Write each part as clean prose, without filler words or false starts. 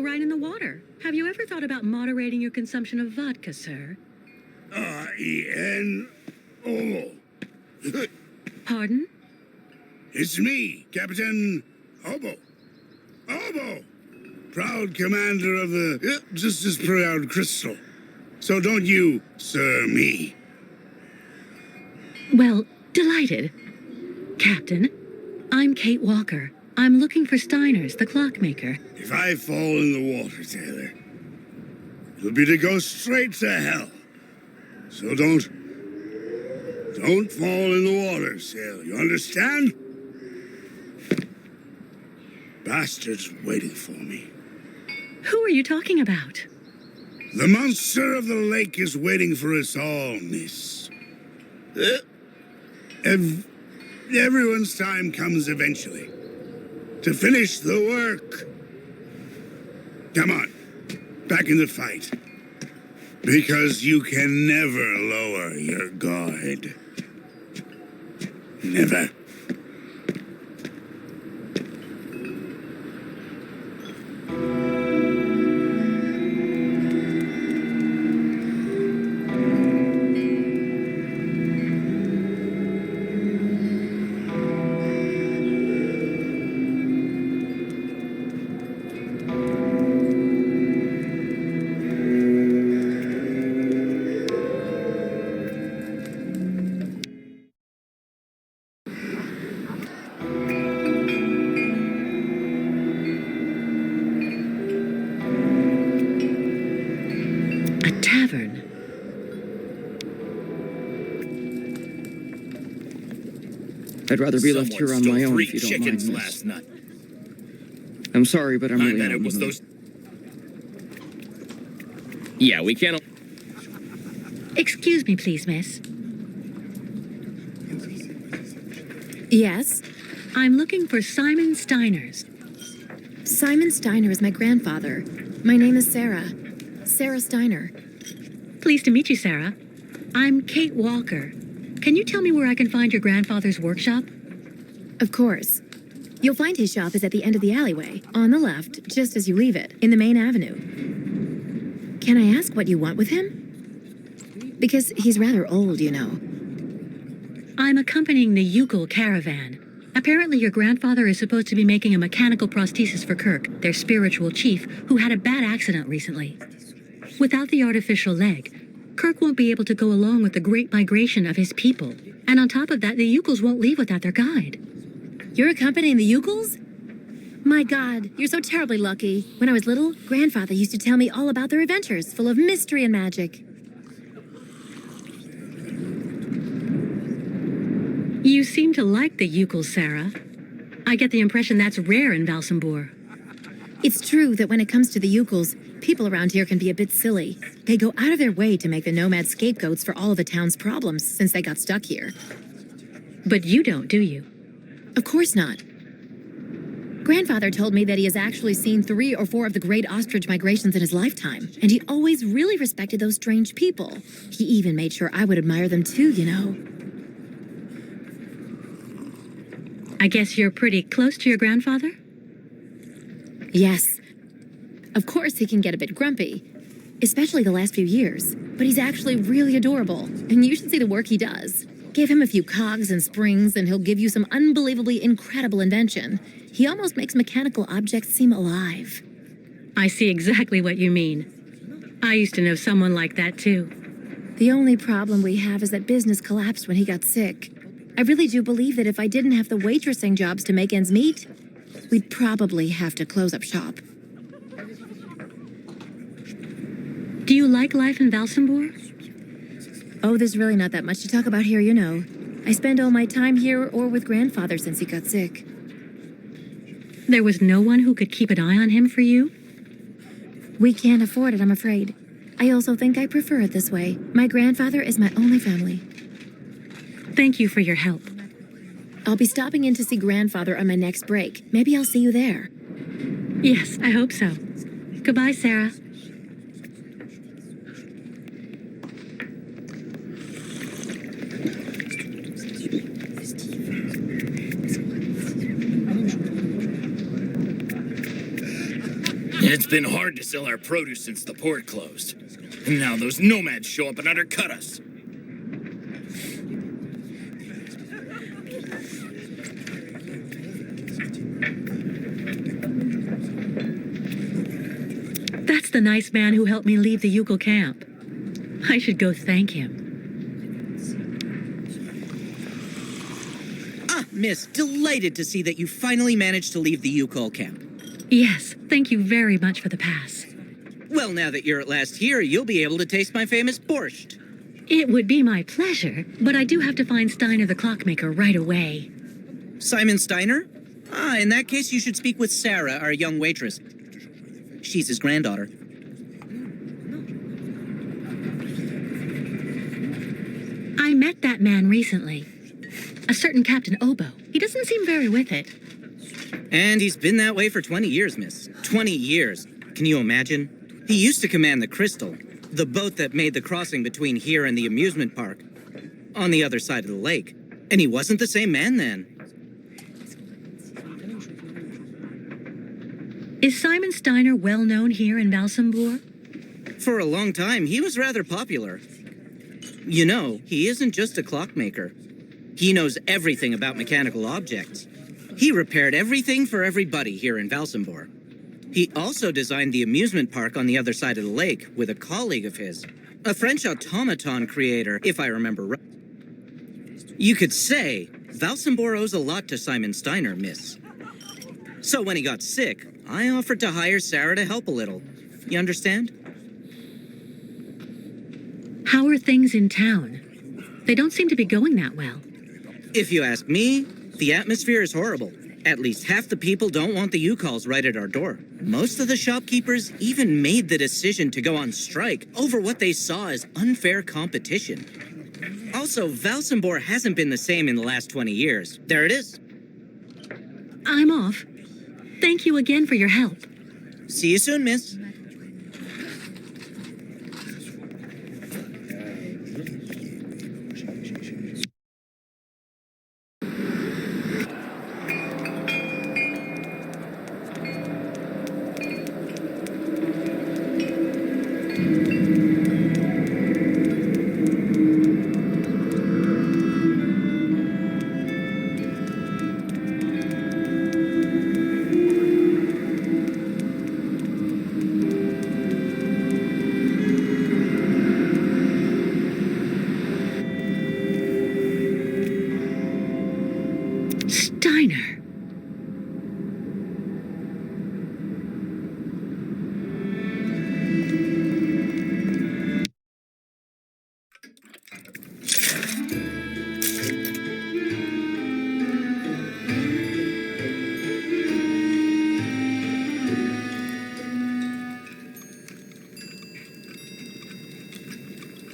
right in the water. Have you ever thought about moderating your consumption of vodka, sir? R-E-N-O. Pardon? It's me, Captain Obo. Obo! Proud commander of the just as proud crystal. So don't you, sir, me. Well, delighted. Captain, I'm Kate Walker. I'm looking for Steiner's, the clockmaker. If I fall in the water, Taylor, it'll be to go straight to hell. So don't fall in the water, Sailor. You understand? Bastards waiting for me. Who are you talking about? The monster of the lake is waiting for us all, miss. Everyone's time comes eventually. To finish the work. Come on, back in the fight. Because you can never lower your guard. Never. I'd rather be left here on my own if you don't mind, miss. I'm sorry, but I'm really not in the mood. Yeah, we can't... Excuse me, please, miss. Yes? I'm looking for Simon Steiner's. Simon Steiner is my grandfather. My name is Sarah. Sarah Steiner. Pleased to meet you, Sarah. I'm Kate Walker. Can you tell me where I can find your grandfather's workshop? Of course. You'll find his shop is at the end of the alleyway, on the left, just as you leave it, in the main avenue. Can I ask what you want with him? Because he's rather old, you know. I'm accompanying the Ucal caravan. Apparently your grandfather is supposed to be making a mechanical prosthesis for Kirk, their spiritual chief, who had a bad accident recently. Without the artificial leg, Kirk won't be able to go along with the great migration of his people. And on top of that, the Ucals won't leave without their guide. You're accompanying the Ucals? My God, you're so terribly lucky. When I was little, Grandfather used to tell me all about their adventures, full of mystery and magic. You seem to like the Ucals, Sarah. I get the impression that's rare in Valsambor. It's true that when it comes to the Ucals, people around here can be a bit silly. They go out of their way to make the nomad scapegoats for all of the town's problems since they got stuck here. But you don't, do you? Of course not. Grandfather told me that he has actually seen 3 or 4 of the great ostrich migrations in his lifetime, and he always really respected those strange people. He even made sure I would admire them too, you know. I guess you're pretty close to your grandfather? Yes. Of course he can get a bit grumpy, especially the last few years, but he's actually really adorable, and you should see the work he does. Give him a few cogs and springs, and he'll give you some unbelievably incredible invention. He almost makes mechanical objects seem alive. I see exactly what you mean. I used to know someone like that, too. The only problem we have is that business collapsed when he got sick. I really do believe that if I didn't have the waitressing jobs to make ends meet, we'd probably have to close up shop. Do you like life in Valsambor? Oh, there's really not that much to talk about here, you know. I spend all my time here or with Grandfather since he got sick. There was no one who could keep an eye on him for you? We can't afford it, I'm afraid. I also think I prefer it this way. My grandfather is my only family. Thank you for your help. I'll be stopping in to see Grandfather on my next break. Maybe I'll see you there. Yes, I hope so. Goodbye, Sarah. It's been hard to sell our produce since the port closed. And now those nomads show up and undercut us. That's the nice man who helped me leave the Yukon camp. I should go thank him. Ah, Miss, delighted to see that you finally managed to leave the Yukon camp. Yes, thank you very much for the pass. Well, now that you're at last here, you'll be able to taste my famous borscht. It would be my pleasure, but I do have to find Steiner the clockmaker right away. Simon Steiner? Ah, in that case, you should speak with Sarah, our young waitress. She's his granddaughter. I met that man recently. A certain Captain Obo. He doesn't seem very with it. And he's been that way for 20 years, miss. 20 years. Can you imagine? He used to command the Crystal, the boat that made the crossing between here and the amusement park, on the other side of the lake. And he wasn't the same man then. Is Simon Steiner well known here in Valsambor? For a long time, he was rather popular. You know, he isn't just a clockmaker. He knows everything about mechanical objects. He repaired everything for everybody here in Valsambor. He also designed the amusement park on the other side of the lake with a colleague of his, a French automaton creator, if I remember right. You could say Valsambor owes a lot to Simon Steiner, miss. So when he got sick, I offered to hire Sarah to help a little. You understand? How are things in town? They don't seem to be going that well. If you ask me, the atmosphere is horrible. At least half the people don't want the U-Calls right at our door. Most of the shopkeepers even made the decision to go on strike over what they saw as unfair competition. Also, Valsambor hasn't been the same in the last 20 years. There it is. I'm off. Thank you again for your help. See you soon, miss. Steiner.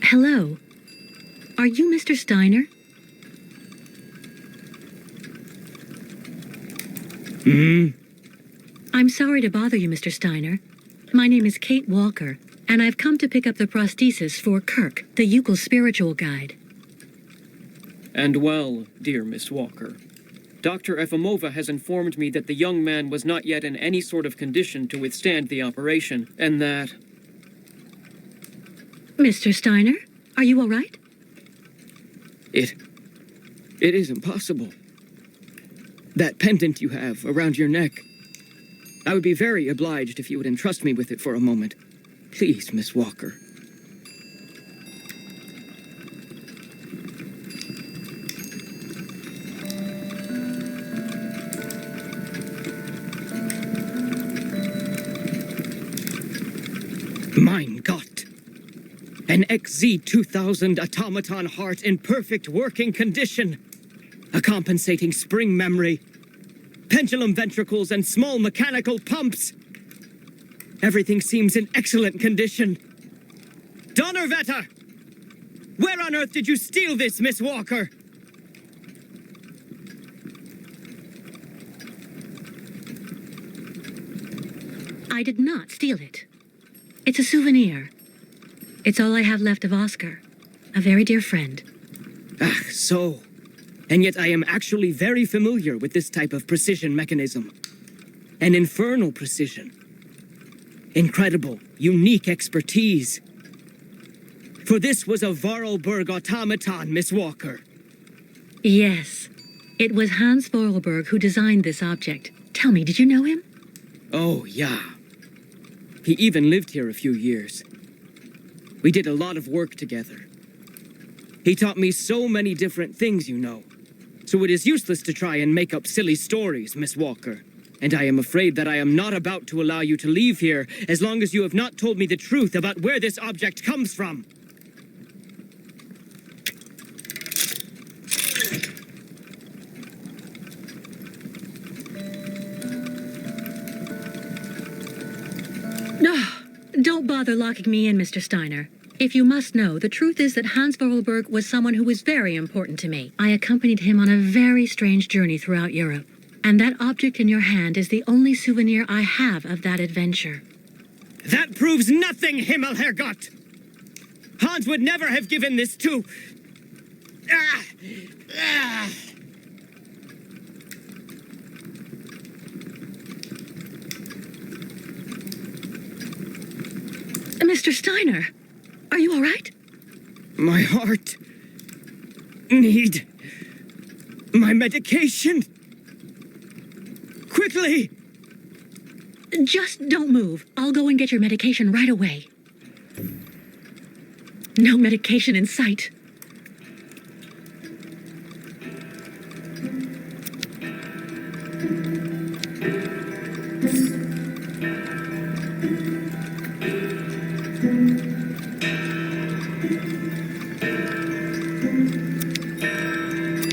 Hello. Are you Mr. Steiner? I'm sorry to bother you, Mr. Steiner. My name is Kate Walker, and I've come to pick up the prosthesis for Kirk, the Yukon spiritual guide. And well, dear Miss Walker, Dr. Efimova has informed me that the young man was not yet in any sort of condition to withstand the operation, and that... Mr. Steiner, are you all right? It is impossible. That pendant you have around your neck. I would be very obliged if you would entrust me with it for a moment. Please, Miss Walker. Mein Gott! An XZ-2000 automaton heart in perfect working condition. A compensating spring memory. Pendulum ventricles and small mechanical pumps. Everything seems in excellent condition. Donnerwetter! Where on earth did you steal this, Miss Walker? I did not steal it. It's a souvenir. It's all I have left of Oscar, a very dear friend. Ah, so. And yet I am actually very familiar with this type of precision mechanism. An infernal precision. Incredible, unique expertise. For this was a Vorarlberg automaton, Miss Walker. Yes. It was Hans Vorarlberg who designed this object. Tell me, did you know him? Oh, yeah. He even lived here a few years. We did a lot of work together. He taught me so many different things, you know. So it is useless to try and make up silly stories, Miss Walker. And I am afraid that I am not about to allow you to leave here as long as you have not told me the truth about where this object comes from. No, don't bother locking me in, Mr. Steiner. If you must know, the truth is that Hans Vorarlberg was someone who was very important to me. I accompanied him on a very strange journey throughout Europe. And that object in your hand is the only souvenir I have of that adventure. That proves nothing, Himmelherrgott! Hans would never have given this to... Mr. Steiner, are you all right? My heart... need... my medication. Quickly! Just don't move. I'll go and get your medication right away. No medication in sight.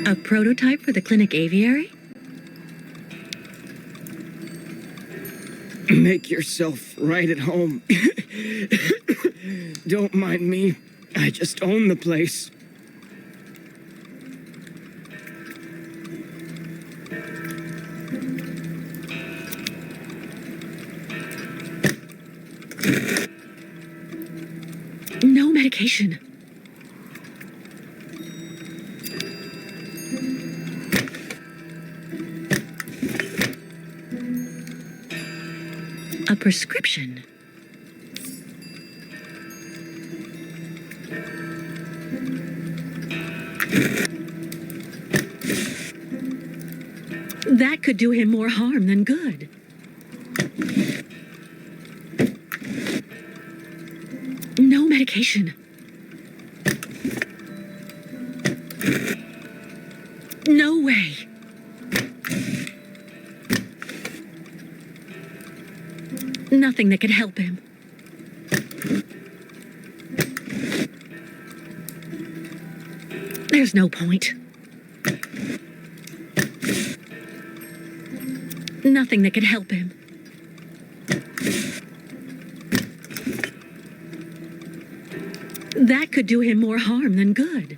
A prototype for the clinic aviary? Make yourself right at home. Don't mind me. I just own the place. No medication. A prescription. That could do him more harm than good. No medication. No way. Nothing that could help him. There's no point. Nothing that could help him. That could do him more harm than good.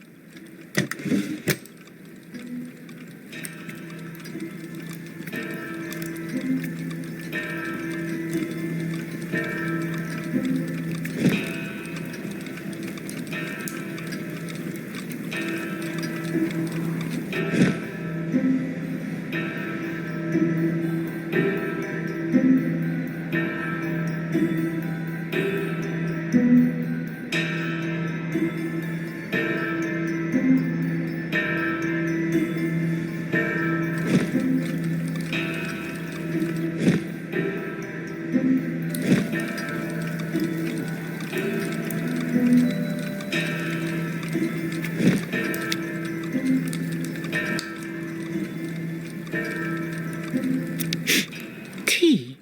Tea.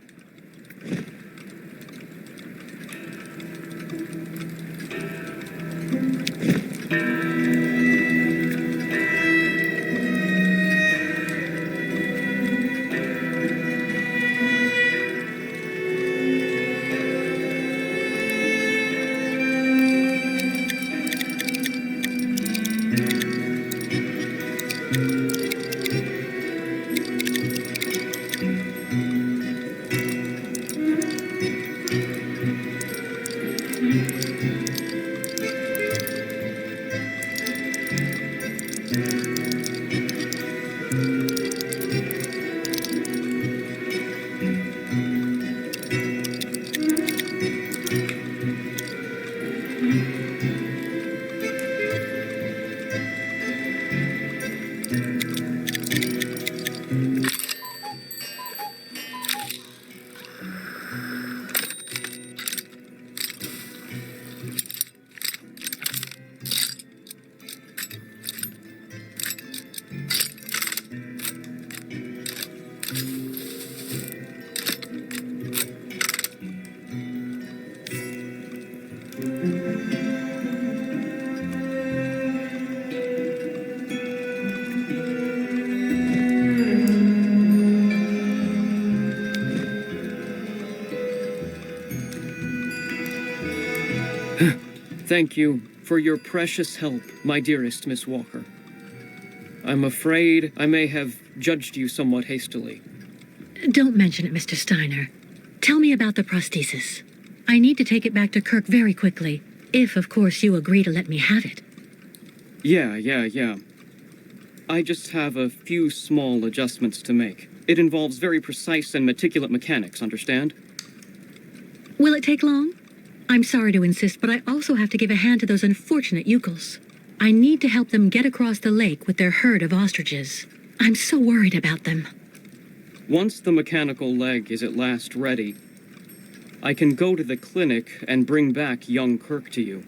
Thank you for your precious help, my dearest Miss Walker. I'm afraid I may have judged you somewhat hastily. Don't mention it, Mr. Steiner. Tell me about the prosthesis. I need to take it back to Kirk very quickly, if, of course, you agree to let me have it. Yeah. I just have a few small adjustments to make. It involves very precise and meticulous mechanics, understand? Will it take long? I'm sorry to insist, but I also have to give a hand to those unfortunate Yukels. I need to help them get across the lake with their herd of ostriches. I'm so worried about them. Once the mechanical leg is at last ready, I can go to the clinic and bring back young Kirk to you.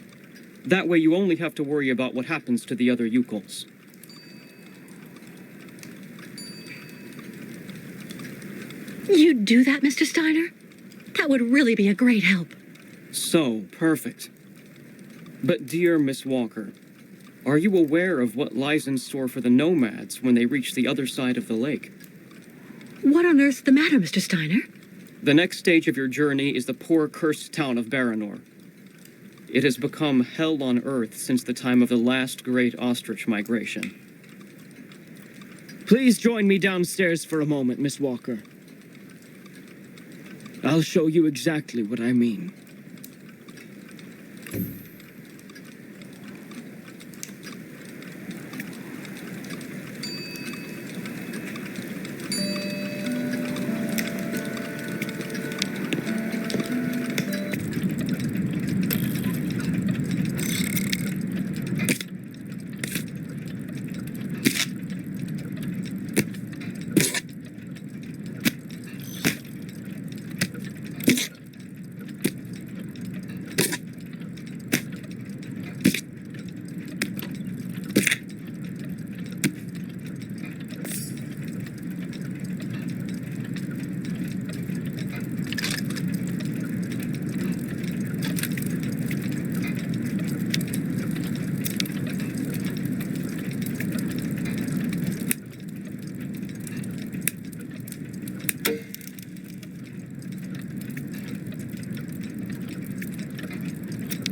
That way you only have to worry about what happens to the other Yukels. You'd do that, Mr. Steiner? That would really be a great help. So, perfect. But dear Miss Walker, are you aware of what lies in store for the nomads when they reach the other side of the lake? What on earth's the matter, Mr. Steiner? The next stage of your journey is the poor cursed town of Baranor. It has become hell on earth since the time of the last great ostrich migration. Please join me downstairs for a moment, Miss Walker. I'll show you exactly what I mean.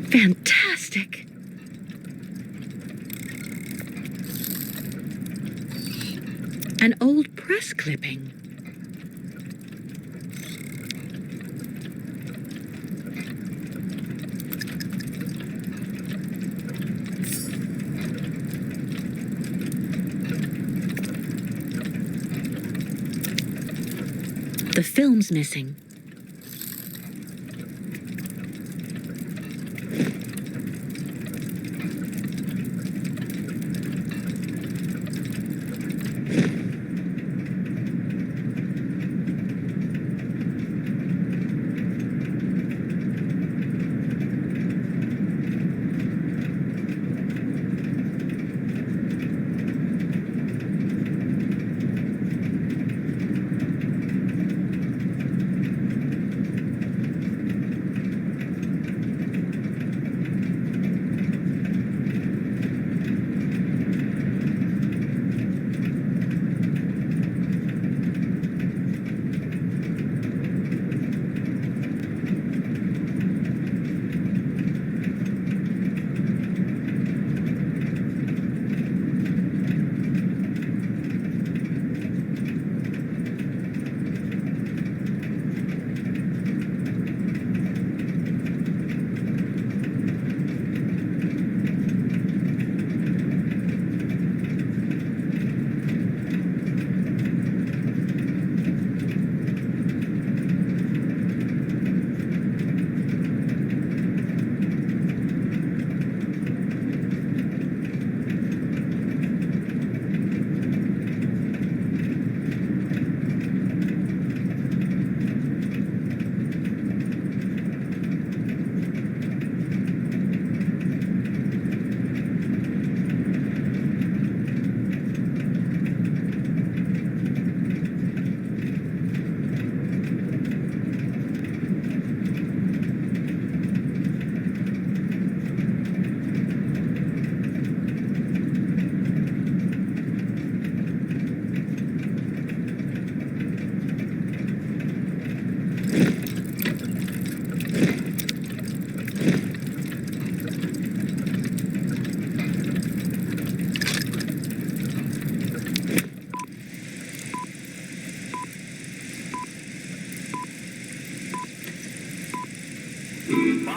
Fantastic! An old press clipping. The film's missing.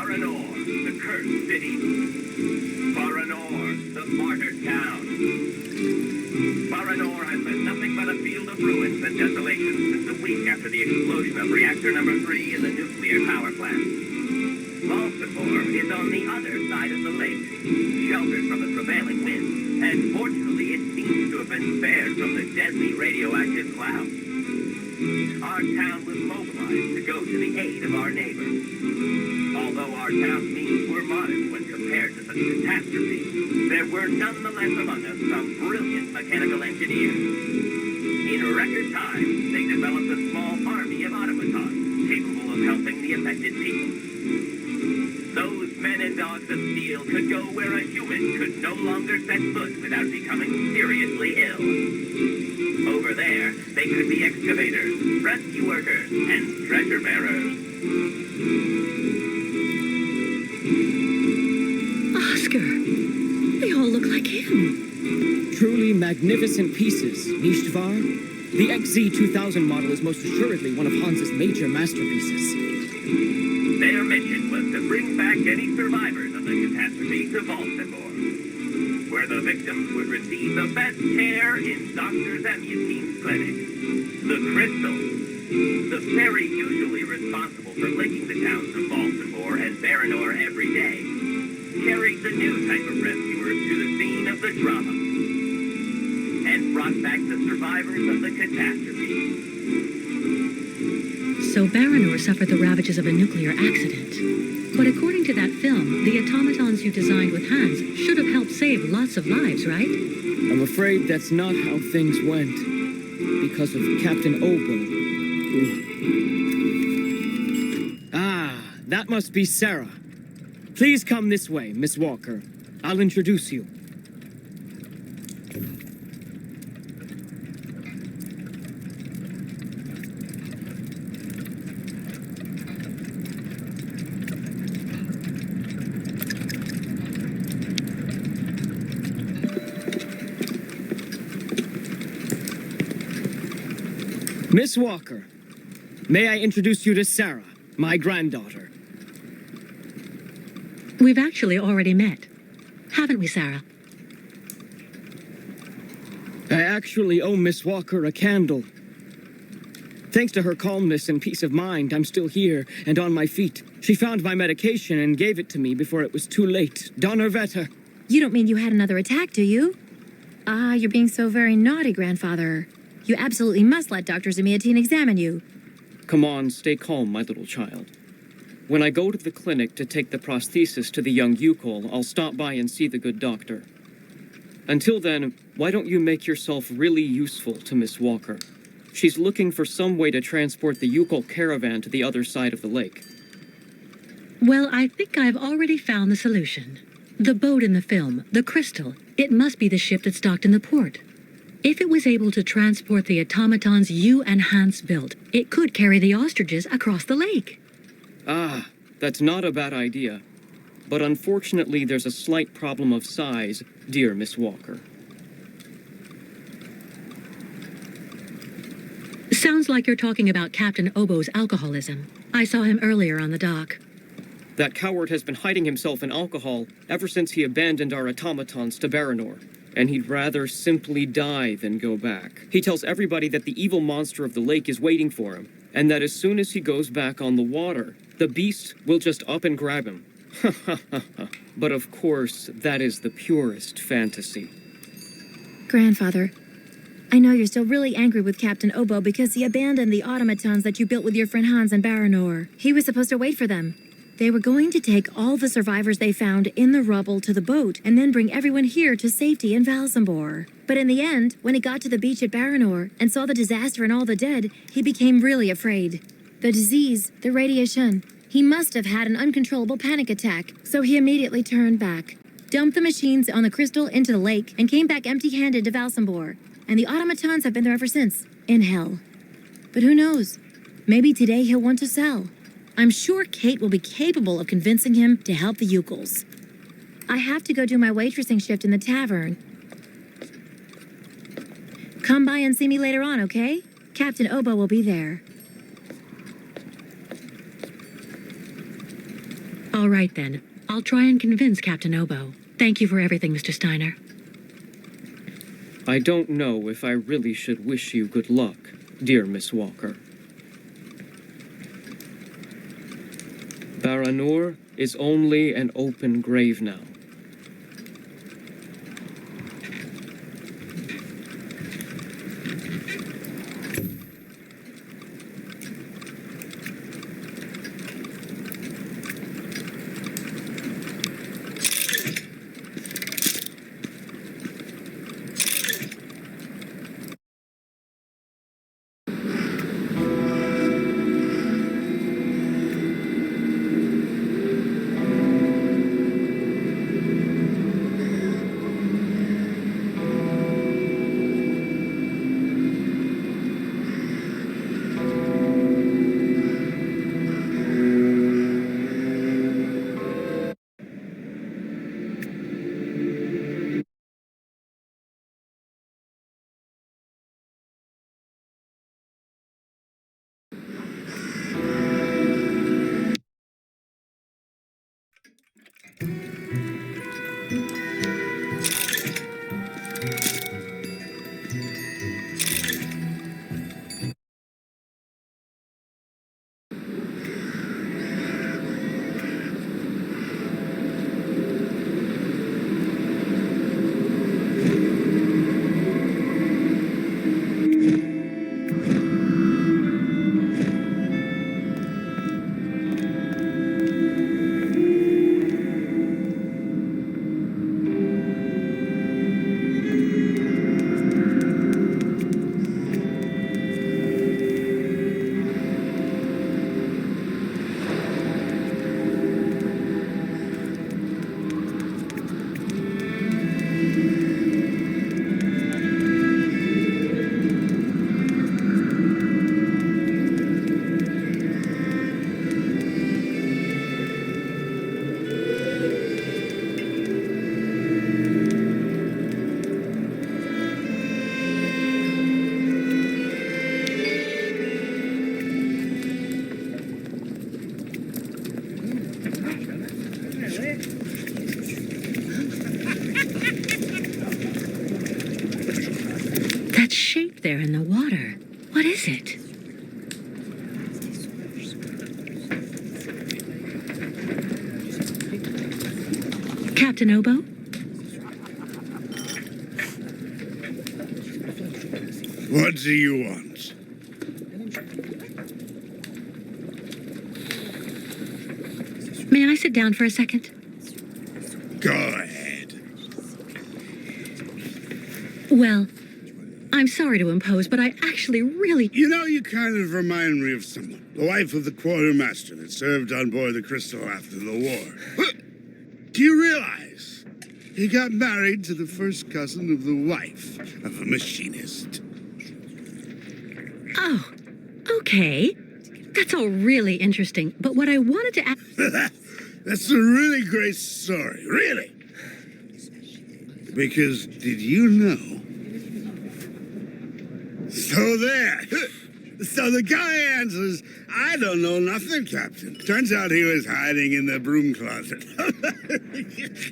Baranor, the cursed city. Baranor, the martyred town. Baranor has been nothing but a field of ruins and desolation since a week after the explosion of reactor number 3 in the nuclear power plant. Baltimore is on the other side of the lake, sheltered from the prevailing winds, and fortunately it seems to have been spared from the deadly radioactive clouds. Our town was mobilized to go to the aid of our neighbors. Although our town's means were modest when compared to such a catastrophe, there were nonetheless among us some brilliant mechanical engineers. In record time, they developed a small army of automatons capable of helping the affected people. Those men and dogs of steel could go where a human could no longer set foot without becoming seriously ill. Over there, they could be excavators, rescue workers, and treasure bearers. Oscar, they all look like him. Truly magnificent pieces, Nishtvar. The XZ2000 model is most assuredly one of Hans's major masterpieces. Their mission was to bring back any survivors of the catastrophe to Baltimore, where the victims would receive the best care in Dr. Zamyatin's clinic. The Crystal, the ferry usually responsible for linking the towns of Baltimore and Baranor every day, carried the new type of rescuers to the scene of the drama and brought back the survivors of the catastrophe. So Baranor suffered the ravages of a nuclear accident. But according to that film, the automatons you designed with Hans should have helped save lots of lives, right? I'm afraid that's not how things went. Because of Captain Obo, That must be Sarah. Please come this way, Miss Walker. I'll introduce you. Miss Walker, may I introduce you to Sarah, my granddaughter? We've actually already met. Haven't we, Sarah? I actually owe Miss Walker a candle. Thanks to her calmness and peace of mind, I'm still here and on my feet. She found my medication and gave it to me before it was too late. Donnerwetter. You don't mean you had another attack, do you? Ah, you're being so very naughty, grandfather. You absolutely must let Dr. Zamyatin examine you. Come on, stay calm, my little child. When I go to the clinic to take the prosthesis to the young Yukol, I'll stop by and see the good doctor. Until then, why don't you make yourself really useful to Miss Walker? She's looking for some way to transport the Yukol caravan to the other side of the lake. Well, I think I've already found the solution. The boat in the film, the Crystal, it must be the ship that's docked in the port. If it was able to transport the automatons you and Hans built, it could carry the ostriches across the lake. Ah, that's not a bad idea. But unfortunately, there's a slight problem of size, dear Miss Walker. Sounds like you're talking about Captain Obo's alcoholism. I saw him earlier on the dock. That coward has been hiding himself in alcohol ever since he abandoned our automatons to Baranor. And he'd rather simply die than go back. He tells everybody that the evil monster of the lake is waiting for him, and that as soon as he goes back on the water, the beast will just up and grab him. But of course, that is the purest fantasy. Grandfather, I know you're still really angry with Captain Obo because he abandoned the automatons that you built with your friend Hans and Baranor. He was supposed to wait for them. They were going to take all the survivors they found in the rubble to the boat and then bring everyone here to safety in Valsambor. But in the end, when he got to the beach at Baranor and saw the disaster and all the dead, he became really afraid. The disease, the radiation, he must have had an uncontrollable panic attack, so he immediately turned back, dumped the machines on the Crystal into the lake, and came back empty-handed to Valsambor. And the automatons have been there ever since, in hell. But who knows? Maybe today he'll want to sell. I'm sure Kate will be capable of convincing him to help the Yukols. I have to go do my waitressing shift in the tavern. Come by and see me later on, okay? Captain Obo will be there. All right, then. I'll try and convince Captain Obo. Thank you for everything, Mr. Steiner. I don't know if I really should wish you good luck, dear Miss Walker. Baranur is only an open grave now. That shape there in the water. What is it? Captain Obo? What do you want? May I sit down for a second? Go ahead. Well, I'm sorry to impose, but I actually really... You know, you kind of remind me of someone. The wife of the quartermaster that served on board the Crystal after the war. Do you realize he got married to the first cousin of the wife of a machinist? Oh, okay. That's all really interesting, but what I wanted to ask... That's a really great story, really. Because did you know? So there. So the guy answers, I don't know nothing, Captain. Turns out he was hiding in the broom closet.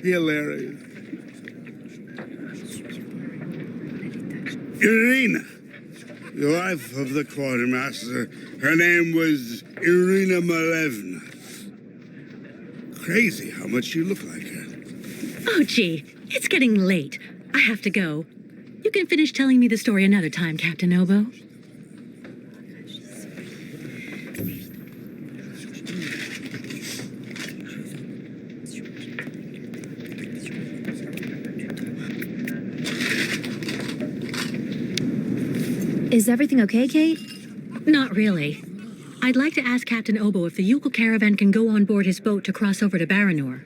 Hilarious. Irina, the wife of the quartermaster, her name was Irina Malevna. Crazy how much you look like her. Oh, gee, it's getting late. I have to go. You can finish telling me the story another time, Captain Obo. Is everything okay, Kate? Not really. I'd like to ask Captain Obo if the Yukul caravan can go on board his boat to cross over to Baranur.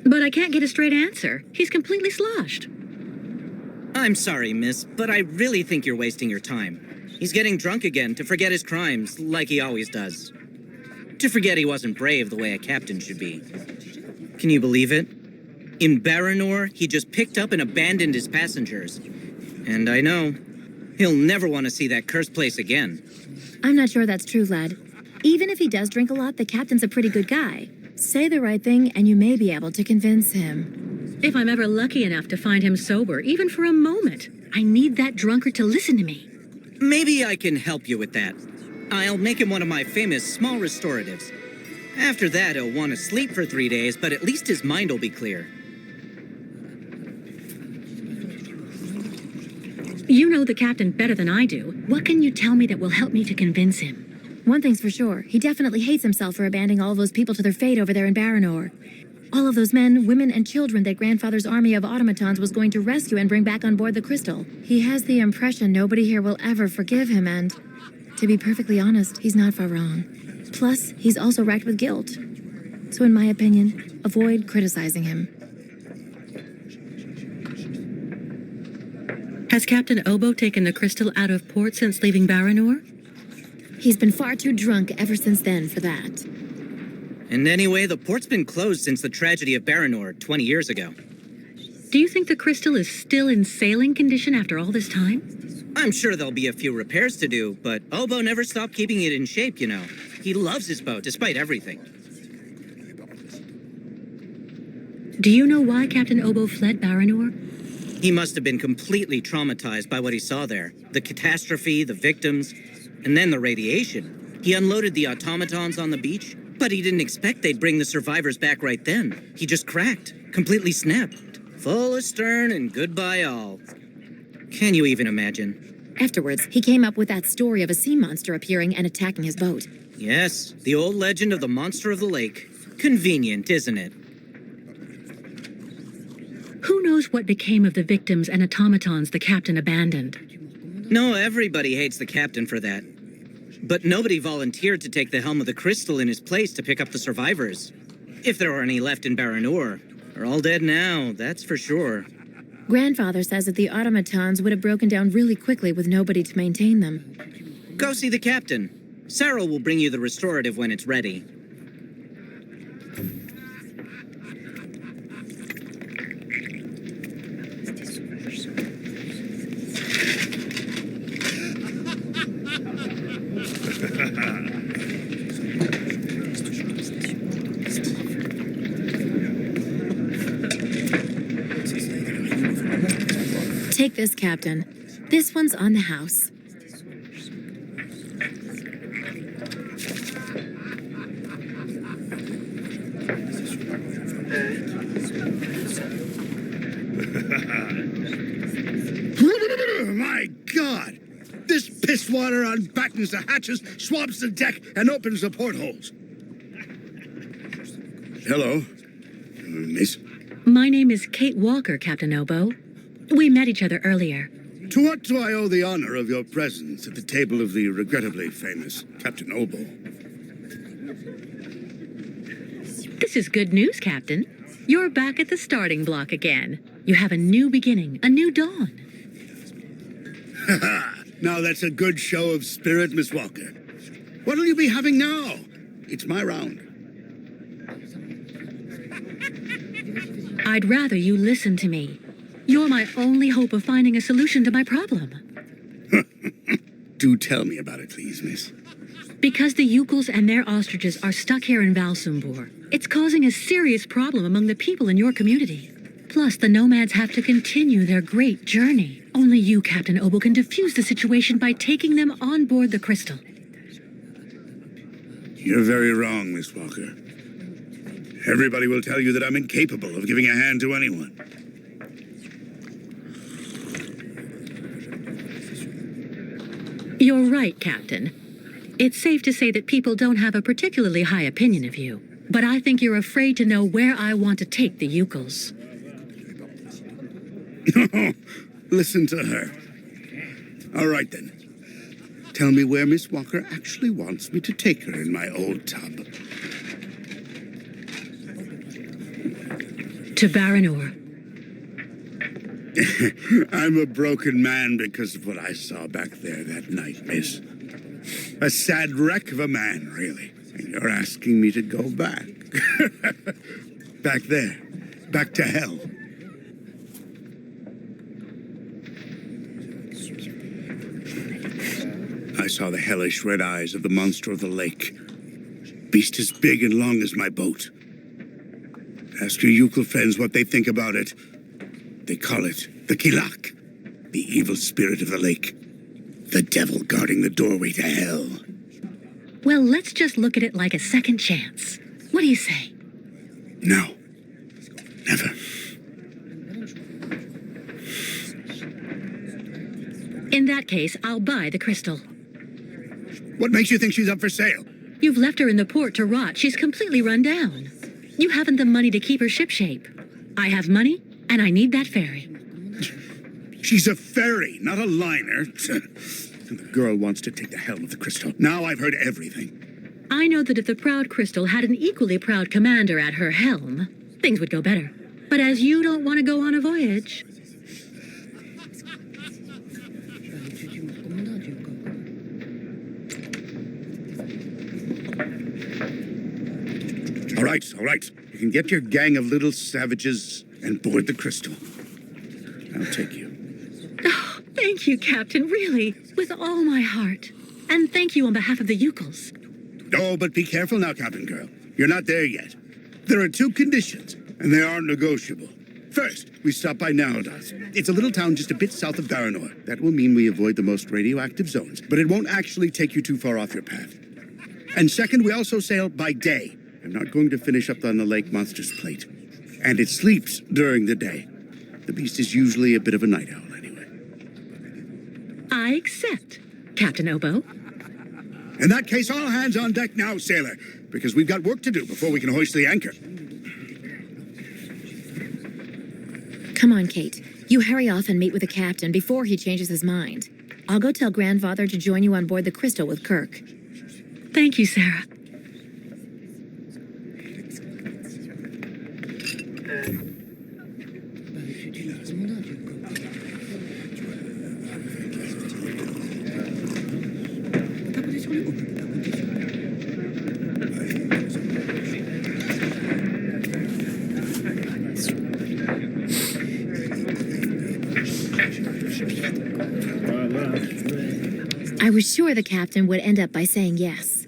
But I can't get a straight answer. He's completely sloshed. I'm sorry, miss, but I really think you're wasting your time. He's getting drunk again to forget his crimes, like he always does. To forget he wasn't brave the way a captain should be. Can you believe it? In Baranur, he just picked up and abandoned his passengers. And I know, he'll never want to see that cursed place again. I'm not sure that's true, lad. Even if he does drink a lot, the captain's a pretty good guy. Say the right thing and you may be able to convince him. If I'm ever lucky enough to find him sober, even for a moment, I need that drunkard to listen to me. Maybe I can help you with that. I'll make him one of my famous small restoratives. After that, he'll want to sleep for 3 days, but at least his mind will be clear. You know the captain better than I do. What can you tell me that will help me to convince him? One thing's for sure, he definitely hates himself for abandoning all those people to their fate over there in Baranor. All of those men, women, and children that Grandfather's army of automatons was going to rescue and bring back on board the Crystal. He has the impression nobody here will ever forgive him, and to be perfectly honest, he's not far wrong. Plus, he's also racked with guilt. So in my opinion, avoid criticizing him. Has Captain Obo taken the crystal out of port since leaving Baranor? He's been far too drunk ever since then for that. And anyway, the port's been closed since the tragedy of Baranor 20 years ago. Do you think the crystal is still in sailing condition after all this time? I'm sure there'll be a few repairs to do, but Obo never stopped keeping it in shape, you know. He loves his boat, despite everything. Do you know why Captain Obo fled Baranor? He must have been completely traumatized by what he saw there. The catastrophe, the victims, and then the radiation. He unloaded the automatons on the beach, but he didn't expect they'd bring the survivors back right then. He just cracked, completely snapped. Full astern and goodbye all. Can you even imagine? Afterwards, he came up with that story of a sea monster appearing and attacking his boat. Yes, the old legend of the monster of the lake. Convenient, isn't it? Who knows what became of the victims and automatons the captain abandoned? No, everybody hates the captain for that. But nobody volunteered to take the helm of the crystal in his place to pick up the survivors. If there are any left in Baranor. They're all dead now, that's for sure. Grandfather says that the automatons would have broken down really quickly with nobody to maintain them. Go see the captain. Sarah will bring you the restorative when it's ready. Take this, Captain. This one's on the house. My God! This pisswater unbattens the hatches, swabs the deck, and opens the portholes. Hello, miss. My name is Kate Walker, Captain Obo. We met each other earlier. To what do I owe the honor of your presence at the table of the regrettably famous Captain Obo? This is good news, Captain. You're back at the starting block again. You have a new beginning, a new dawn. Now that's a good show of spirit, Miss Walker. What'll you be having now? It's my round. I'd rather you listen to me. You're my only hope of finding a solution to my problem. Do tell me about it, please, miss. Because the Yukels and their ostriches are stuck here in Valsumbor, it's causing a serious problem among the people in your community. Plus, the nomads have to continue their great journey. Only you, Captain Obo, can defuse the situation by taking them on board the crystal. You're very wrong, Miss Walker. Everybody will tell you that I'm incapable of giving a hand to anyone. You're right, Captain. It's safe to say that people don't have a particularly high opinion of you. But I think you're afraid to know where I want to take the Yukels. Listen to her. All right, then. Tell me where Miss Walker actually wants me to take her in my old tub. To Baranor. I'm a broken man because of what I saw back there that night, miss. A sad wreck of a man, really. And you're asking me to go back. Back there. Back to hell. I saw the hellish red eyes of the monster of the lake. Beast as big and long as my boat. Ask your Yukul friends what they think about it. They call it the Kilak, the evil spirit of the lake. The devil guarding the doorway to hell. Well, let's just look at it like a second chance. What do you say? No. Never. In that case, I'll buy the crystal. What makes you think she's up for sale? You've left her in the port to rot. She's completely run down. You haven't the money to keep her shipshape. I have money, and I need that ferry. She's a ferry, not a liner. The girl wants to take the helm of the crystal. Now I've heard everything. I know that if the Proud Crystal had an equally proud commander at her helm, things would go better. But as you don't want to go on a voyage... All right. You can get your gang of little savages and board the crystal. I'll take you. Oh, thank you, Captain, really, with all my heart. And thank you on behalf of the Yukuls. Oh, but be careful now, Captain Girl. You're not there yet. There are 2 conditions, and they are negotiable. First, we stop by Naldas. It's a little town just a bit south of Baranor. That will mean we avoid the most radioactive zones, but it won't actually take you too far off your path. And second, we also sail by day. I'm not going to finish up on the lake monster's plate. And it sleeps during the day. The beast is usually a bit of a night owl anyway. I accept, Captain Obo. In that case, all hands on deck now, sailor, because we've got work to do before we can hoist the anchor. Come on, Kate. You hurry off and meet with the captain before he changes his mind. I'll go tell Grandfather to join you on board the Crystal with Kirk. Thank you, Sarah. I was sure the captain would end up by saying yes.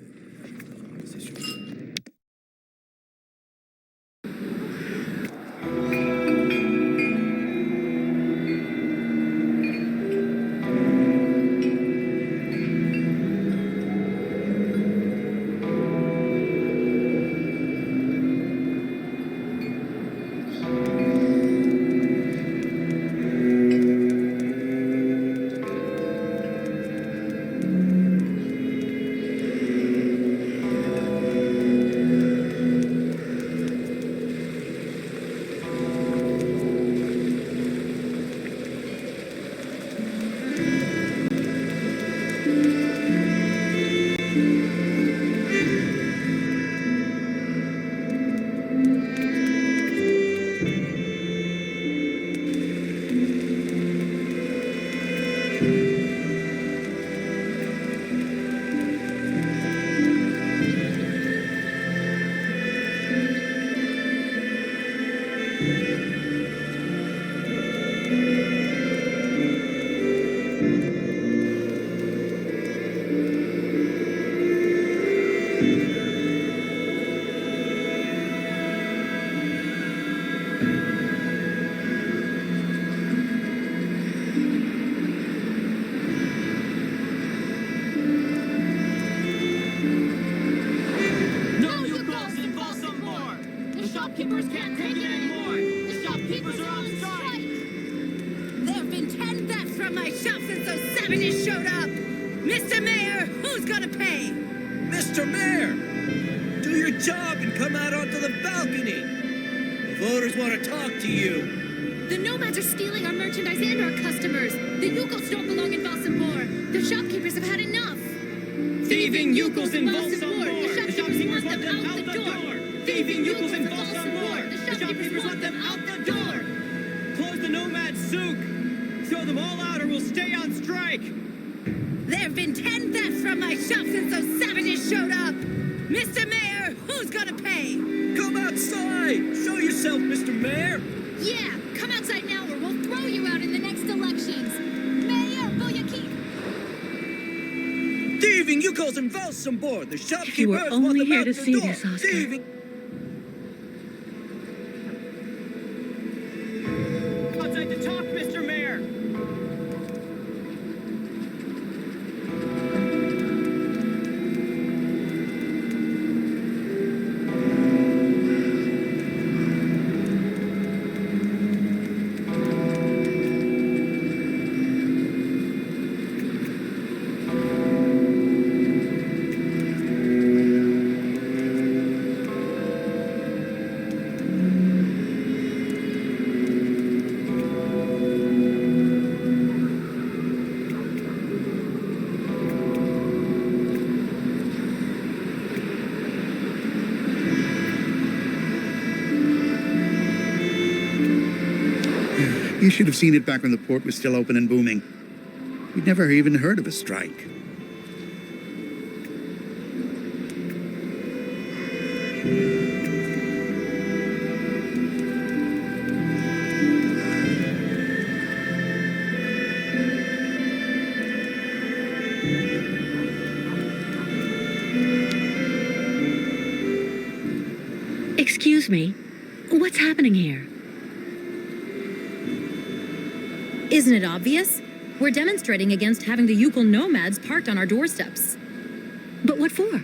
shopkeepers can't take it anymore! The shopkeepers are on strike! There have been 10 thefts from my shop since those savages showed up! Mr. Mayor, who's gonna pay? Mr. Mayor! Do your job and come out onto the balcony! The voters want to talk to you! The nomads are stealing our merchandise and our customers! The Yukos don't belong in Valsambor! The shopkeepers have had enough! Thieving Yukos in Valsambor! The shopkeepers want them out the door! Thieving Yukos in Valsambor! The shopkeepers want them out the door! Close the nomad souk! Throw them all out or we'll stay on strike! There have been 10 thefts from my shop since those savages showed up! Mr. Mayor, who's gonna pay? Come outside! Show yourself, Mr. Mayor! Yeah, come outside now or we'll throw you out in the next elections! Mayor, Boyaki! Thieving Yukos in Valsambor! The If you were shopkeepers want only them here out to the see door! this, Oscar. Thieving... You should have seen it back when the port was still open and booming. We'd never even heard of a strike. Excuse me. What's happening here? Isn't it obvious? We're demonstrating against having the Yukon nomads parked on our doorsteps. But what for?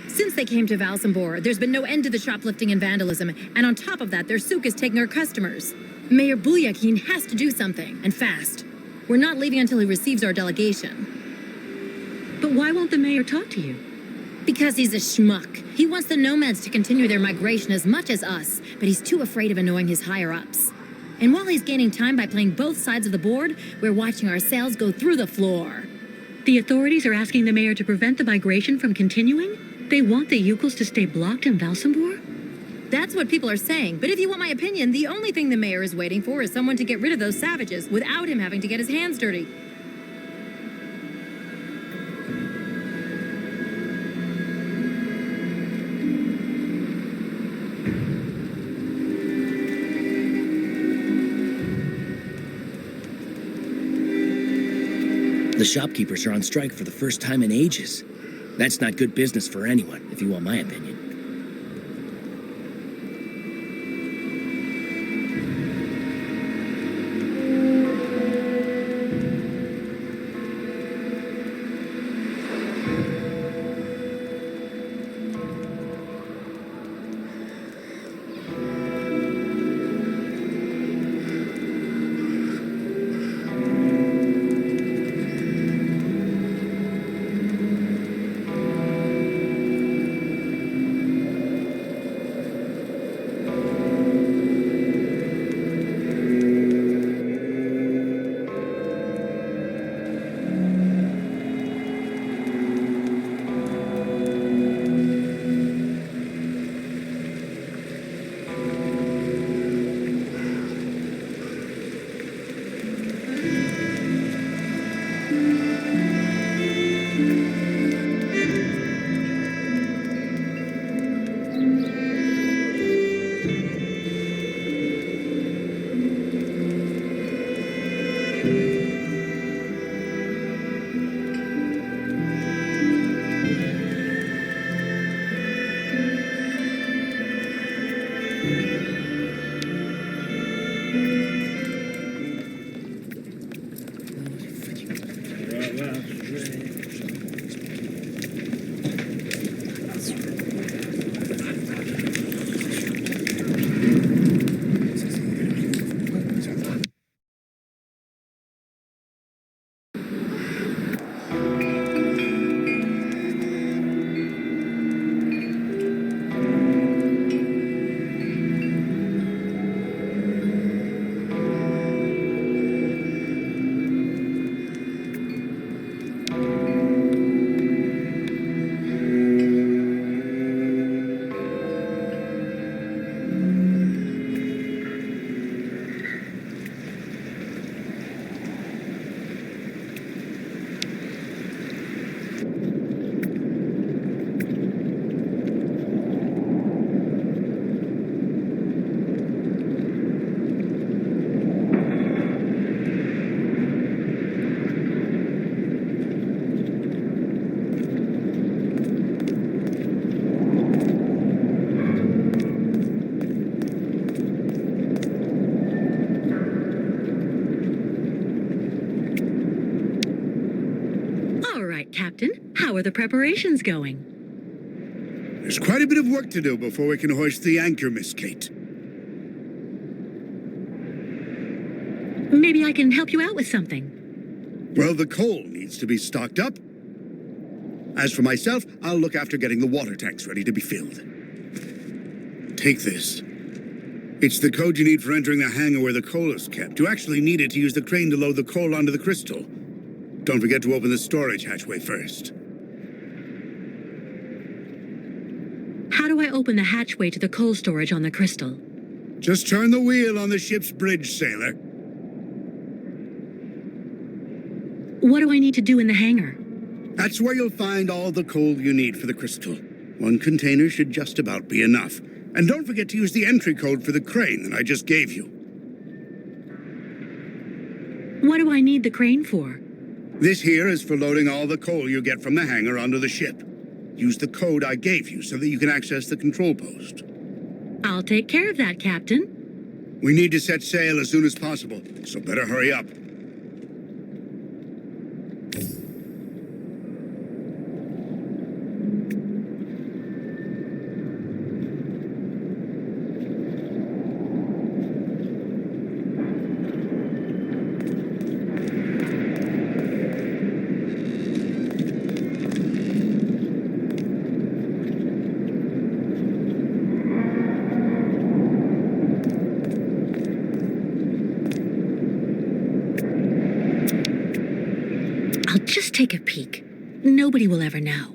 Since they came to Valsambor, there's been no end to the shoplifting and vandalism, and on top of that, their souk is taking our customers. Mayor Bulyakin has to do something, and fast. We're not leaving until he receives our delegation. But why won't the mayor talk to you? Because he's a schmuck. He wants the nomads to continue their migration as much as us, but he's too afraid of annoying his higher-ups. And while he's gaining time by playing both sides of the board, we're watching our sales go through the floor. The authorities are asking the mayor to prevent the migration from continuing? They want the Yukos to stay blocked in Valsambor? That's what people are saying, but if you want my opinion, the only thing the mayor is waiting for is someone to get rid of those savages without him having to get his hands dirty. The shopkeepers are on strike for the first time in ages. That's not good business for anyone, if you want my opinion. Captain. How are the preparations going? There's quite a bit of work to do before we can hoist the anchor, Miss Kate. Maybe I can help you out with something. Well, the coal needs to be stocked up. As for myself, I'll look after getting the water tanks ready to be filled. Take this. It's the code you need for entering the hangar where the coal is kept. You actually need it to use the crane to load the coal onto the crystal. Don't forget to open the storage hatchway first. How do I open the hatchway to the coal storage on the crystal? Just turn the wheel on the ship's bridge, sailor. What do I need to do in the hangar? That's where you'll find all the coal you need for the crystal. One container should just about be enough. And don't forget to use the entry code for the crane that I just gave you. What do I need the crane for? This here is for loading all the coal you get from the hangar onto the ship. Use the code I gave you so that you can access the control post. I'll take care of that, Captain. We need to set sail as soon as possible, so better hurry up. I'll just take a peek. Nobody will ever know.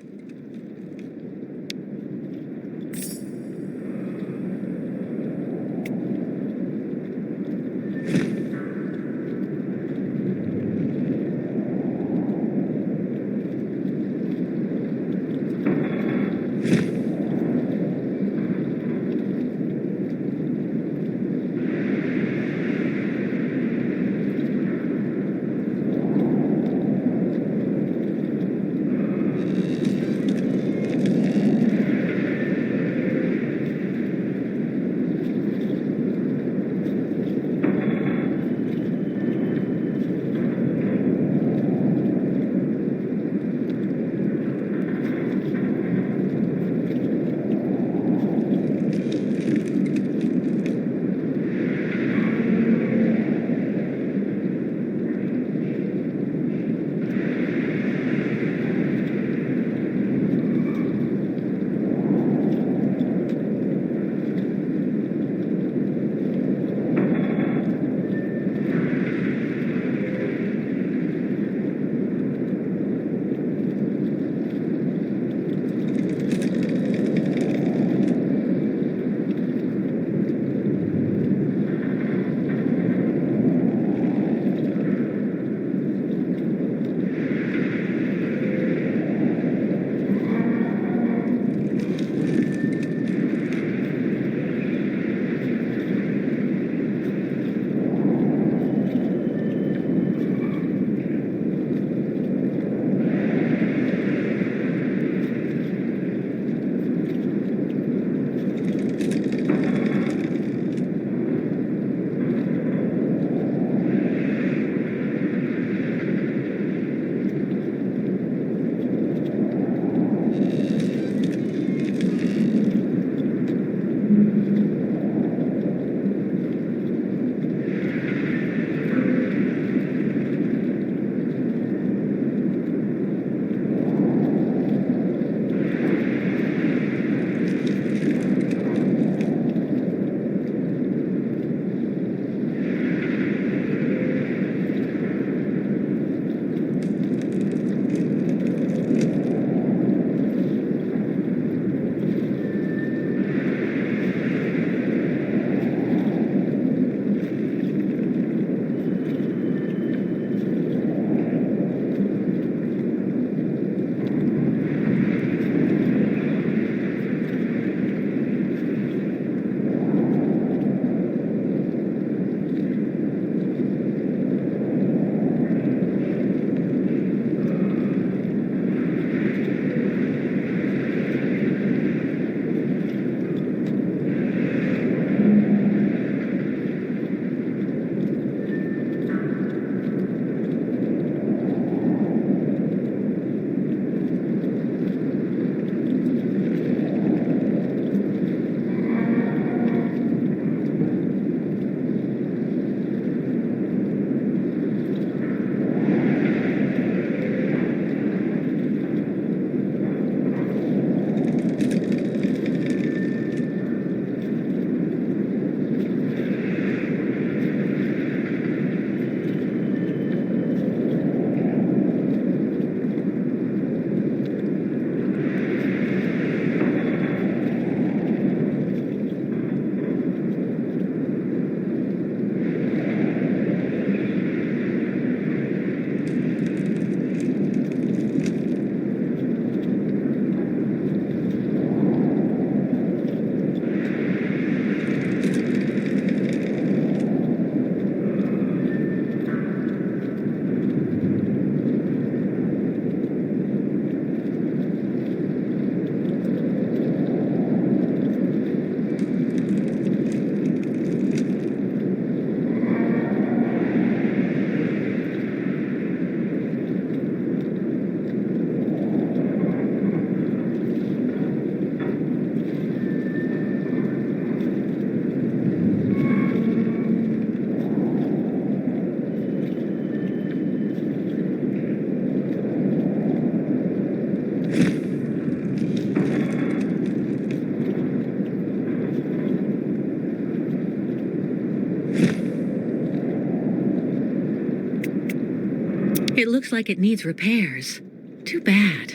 It looks like it needs repairs. Too bad.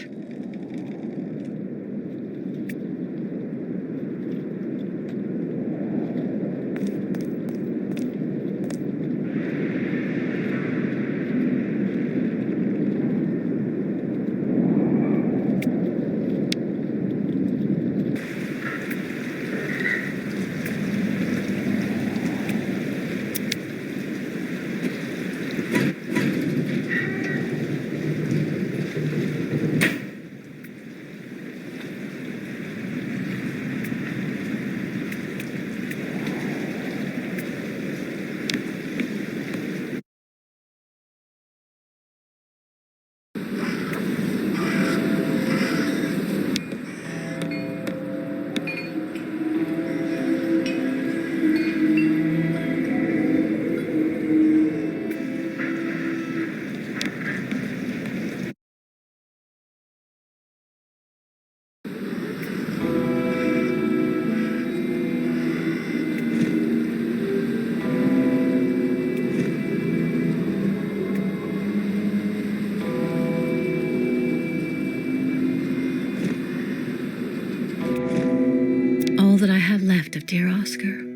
All that I have left of dear Oscar.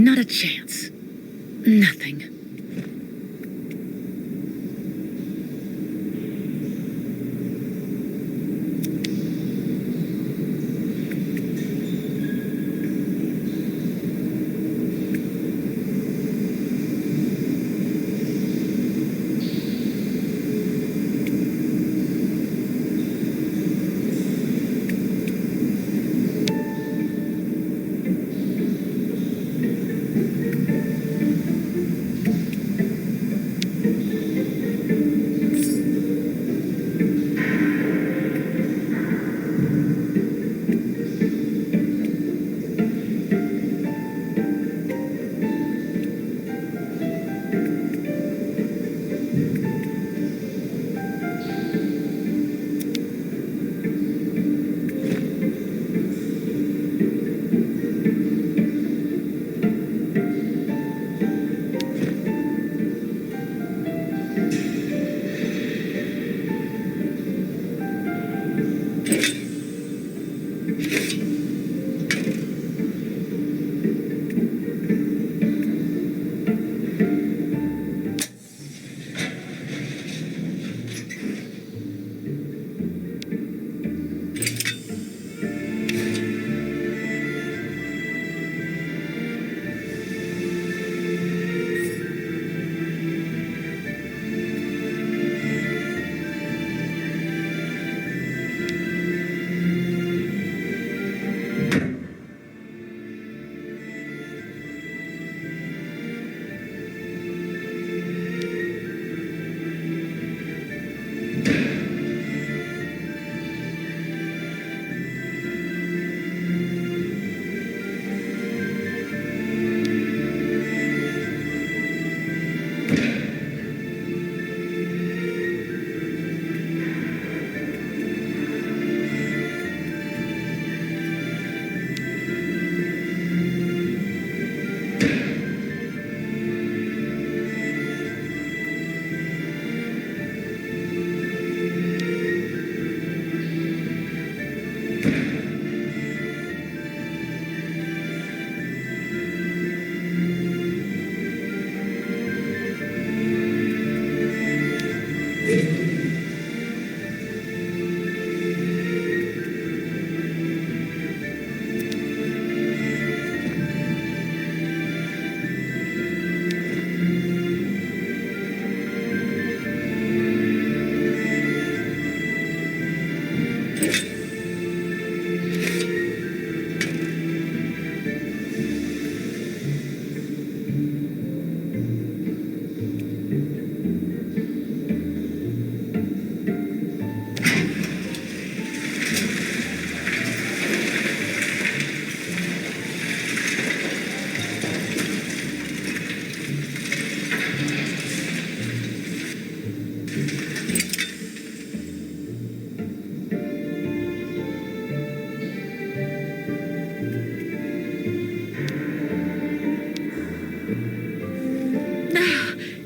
Not a chance. Nothing.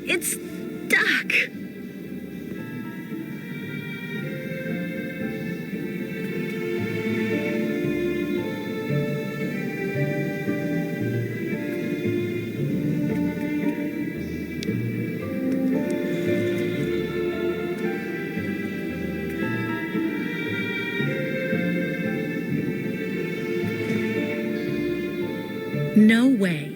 It's stuck. No way.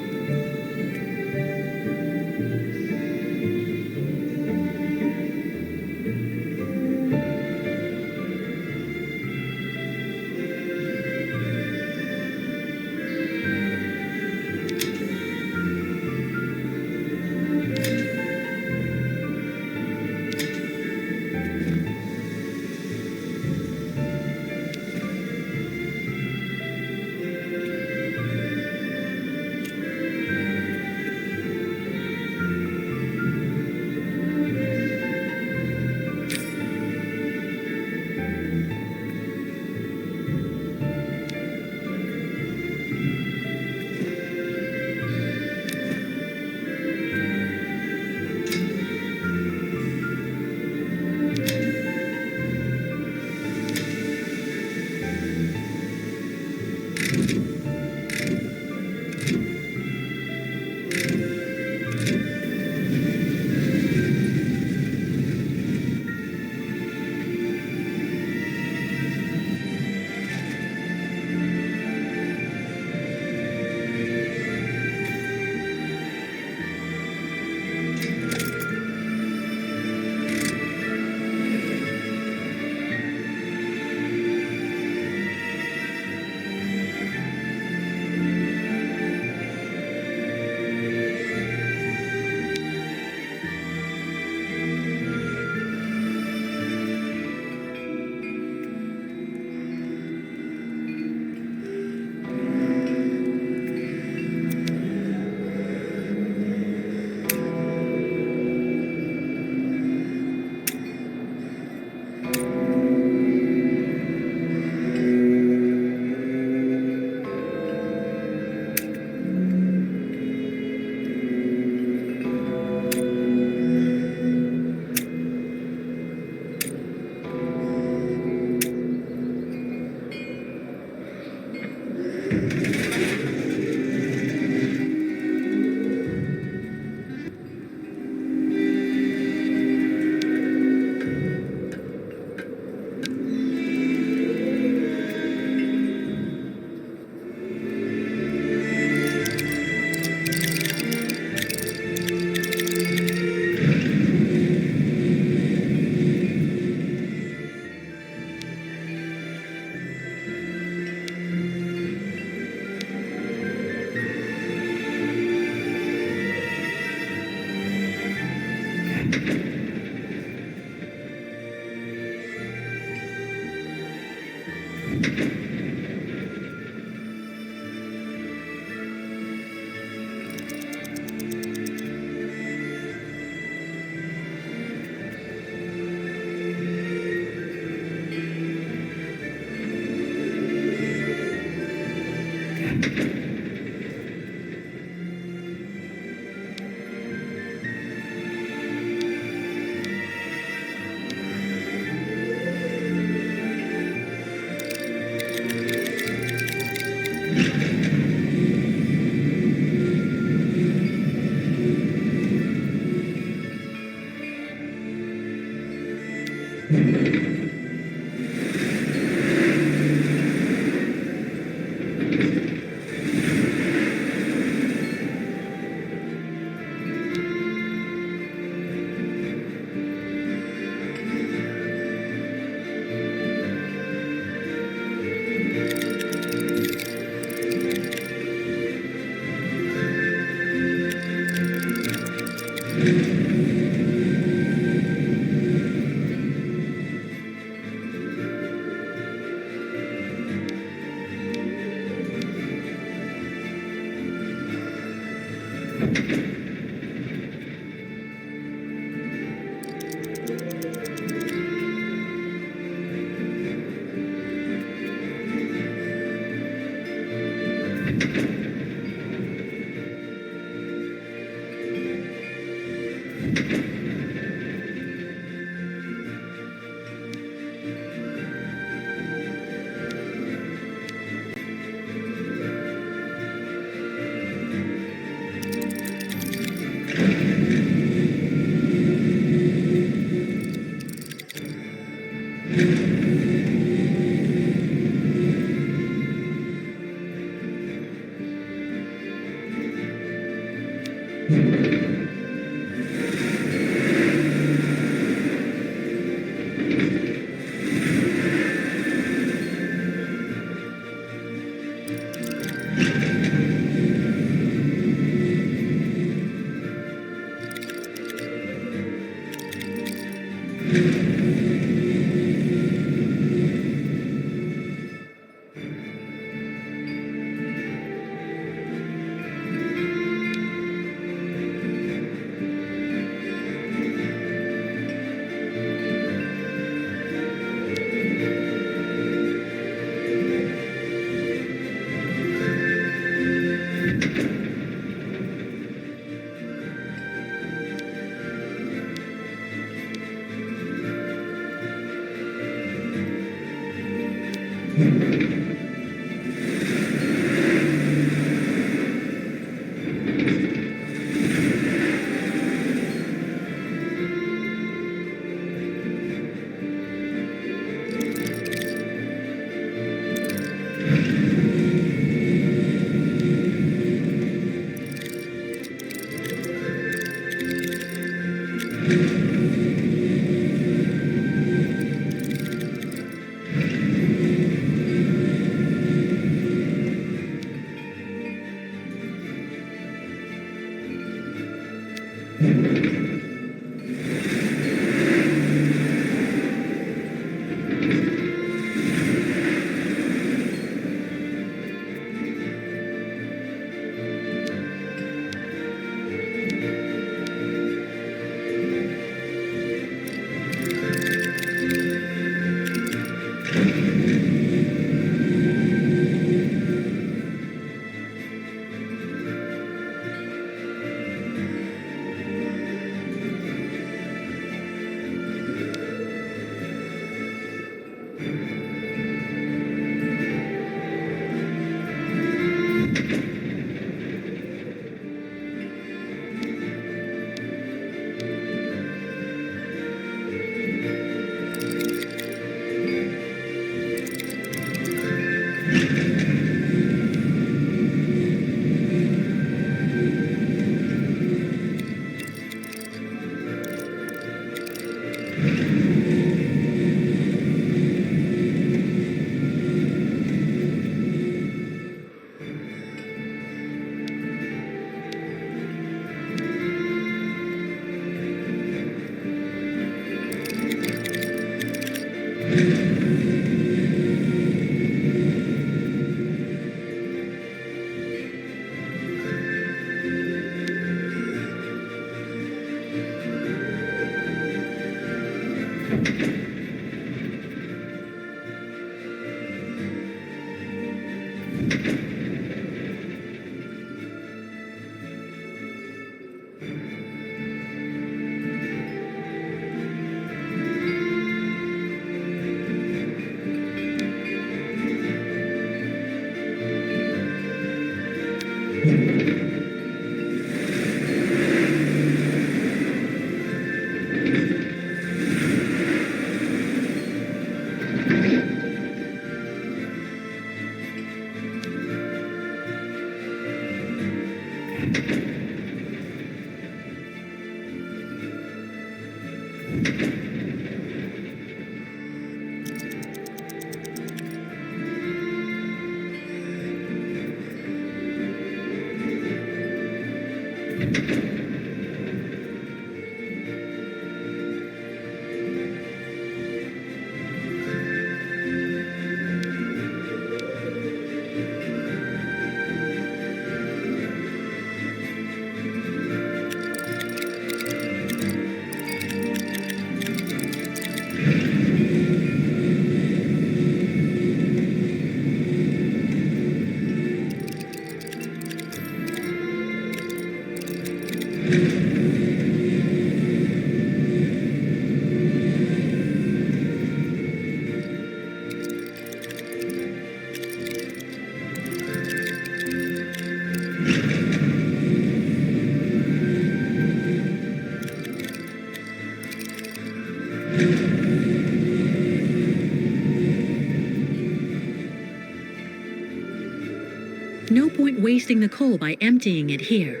No point wasting the coal by emptying it here.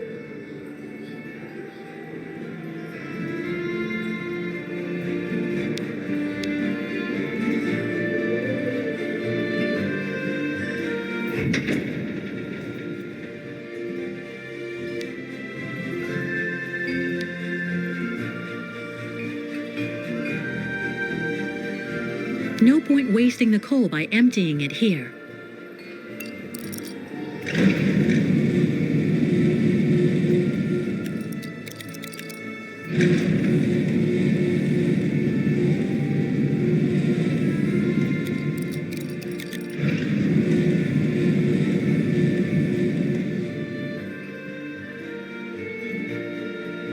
No point wasting the coal by emptying it here.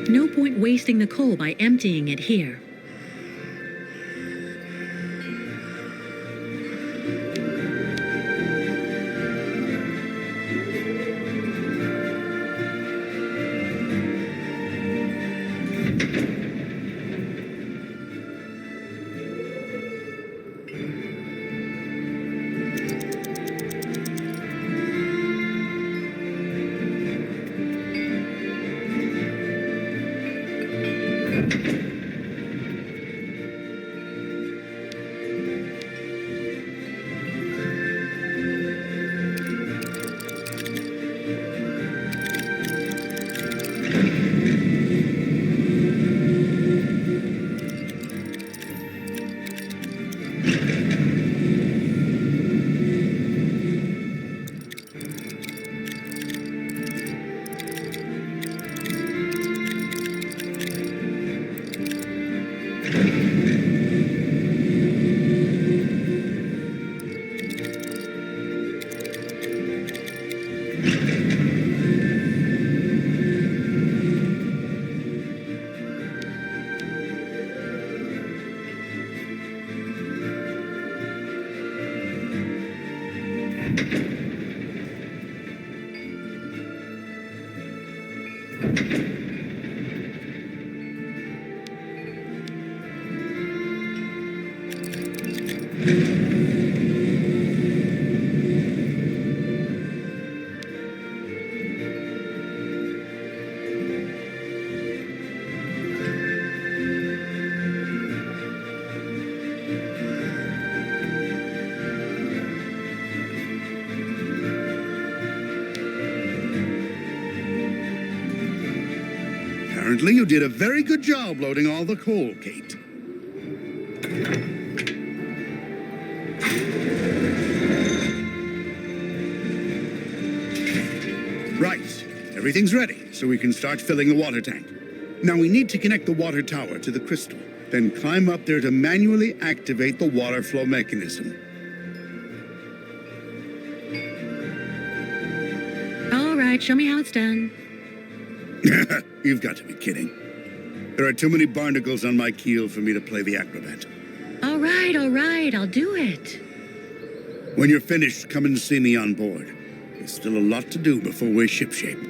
No point wasting the coal by emptying it here. Apparently you did a very good job loading all the coal, Kate. Right. Everything's ready, so we can start filling the water tank. Now we need to connect the water tower to the crystal, then climb up there to manually activate the water flow mechanism. All right, show me how it's done. You've got to be kidding. There are too many barnacles on my keel for me to play the acrobat. All right, I'll do it. When you're finished, come and see me on board. There's still a lot to do before we're shipshape.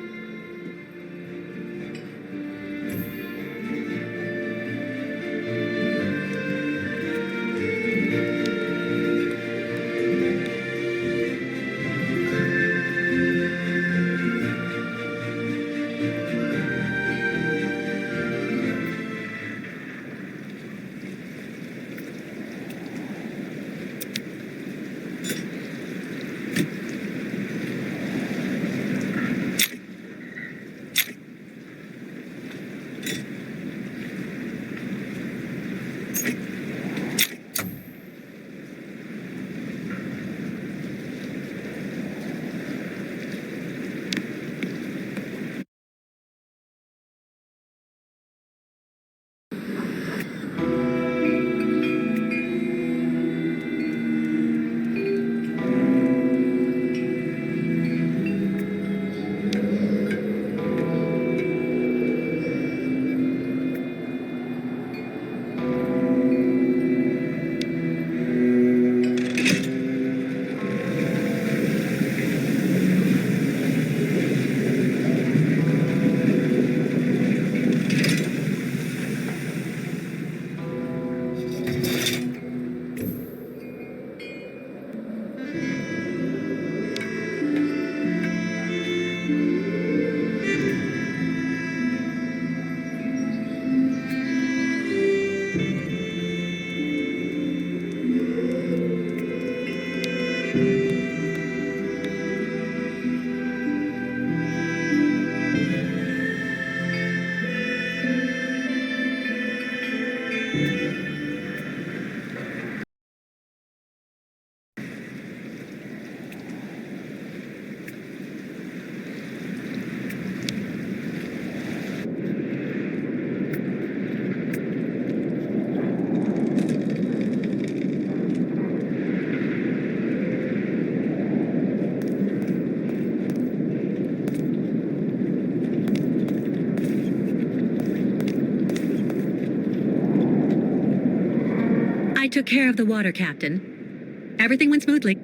took care of the water, Captain. Everything went smoothly.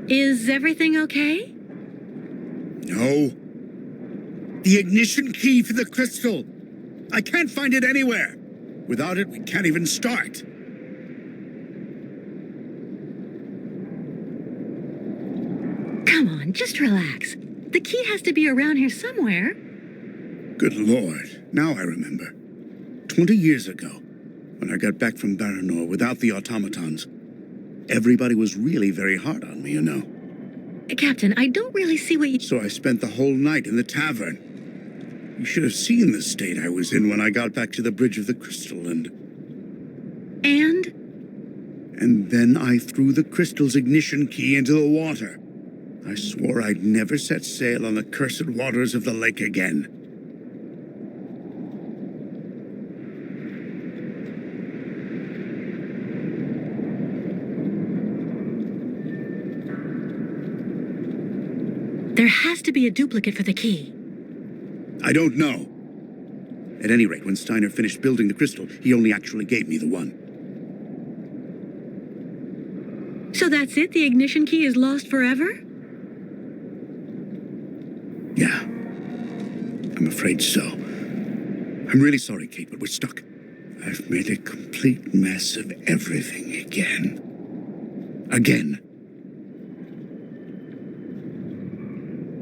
Is everything okay? No. The ignition key for the crystal. I can't find it anywhere. Without it, we can't even start. Come on, just relax. The key has to be around here somewhere. Good Lord. Now I remember. 20 years ago, when I got back from Baranor without the automatons, everybody was really very hard on me, you know. Captain, I don't really see what you... So I spent the whole night in the tavern. You should have seen the state I was in when I got back to the Bridge of the Crystal and then I threw the crystal's ignition key into the water. I swore I'd never set sail on the cursed waters of the lake again. There has to be a duplicate for the key. I don't know. At any rate, when Steiner finished building the crystal, he only actually gave me the one. So that's it? The ignition key is lost forever? Yeah. I'm afraid so. I'm really sorry, Kate, but we're stuck. I've made a complete mess of everything again. Again.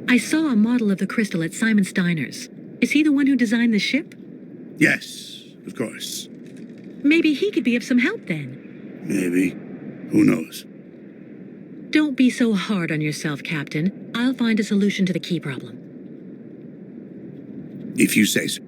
I saw a model of the crystal at Simon Steiner's. Is he the one who designed the ship? Yes, of course. Maybe he could be of some help then. Maybe. Who knows? Don't be so hard on yourself, Captain. I'll find a solution to the key problem. If you say so.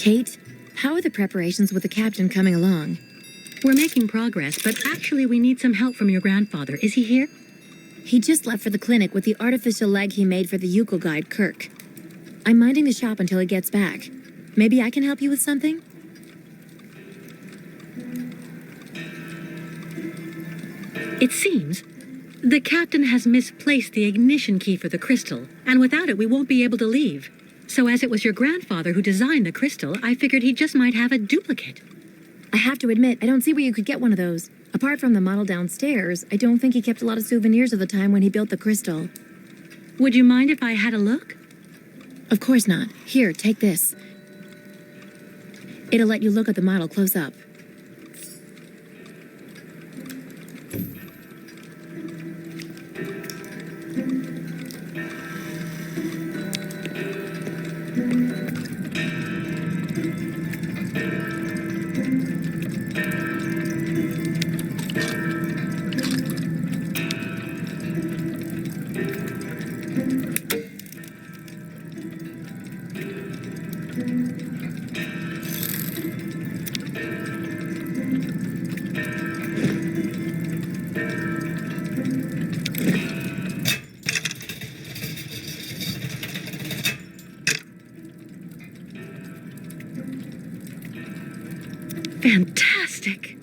Kate, how are the preparations with the captain coming along? We're making progress, but actually we need some help from your grandfather. Is he here? He just left for the clinic with the artificial leg he made for the Yukel guide, Kirk. I'm minding the shop until he gets back. Maybe I can help you with something? It seems the captain has misplaced the ignition key for the crystal, and without it we won't be able to leave. So as it was your grandfather who designed the crystal, I figured he just might have a duplicate. I have to admit, I don't see where you could get one of those. Apart from the model downstairs, I don't think he kept a lot of souvenirs of the time when he built the crystal. Would you mind if I had a look? Of course not. Here, take this. It'll let you look at the model close up. Fantastic.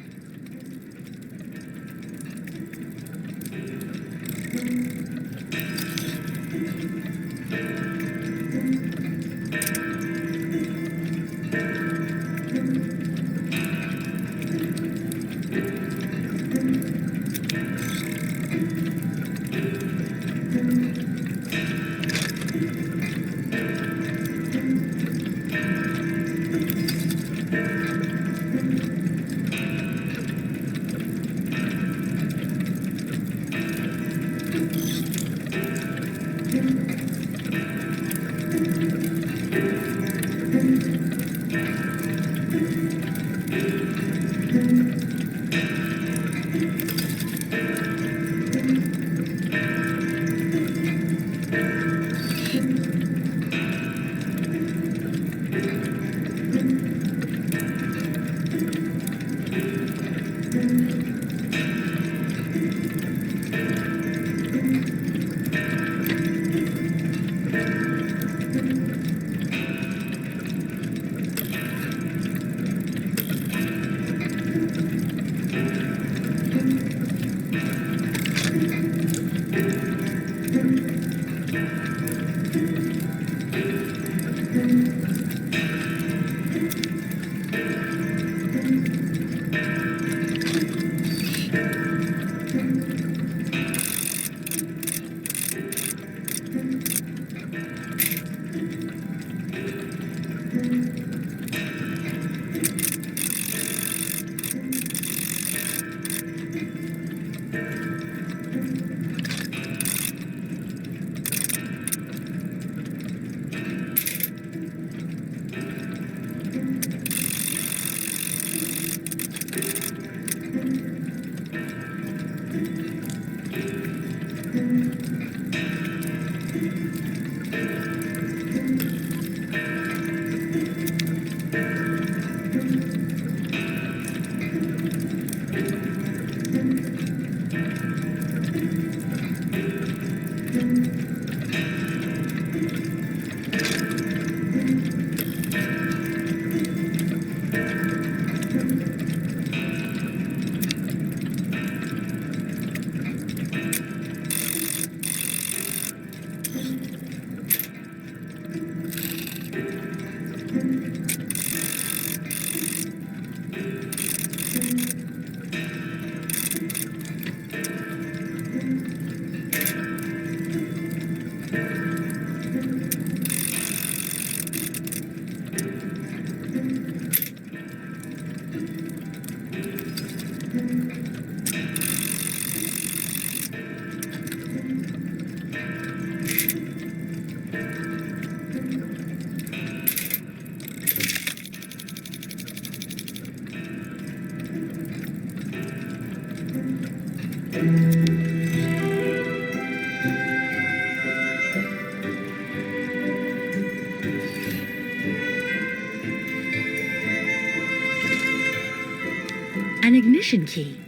An ignition key.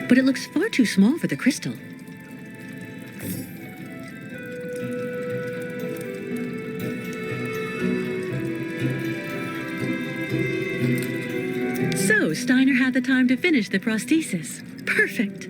But it looks far too small for the crystal. So, Steiner had the time to finish the prosthesis. Perfect.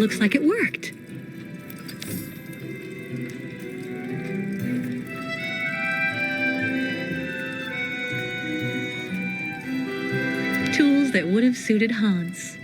looks like it worked. Tools that would have suited Hans.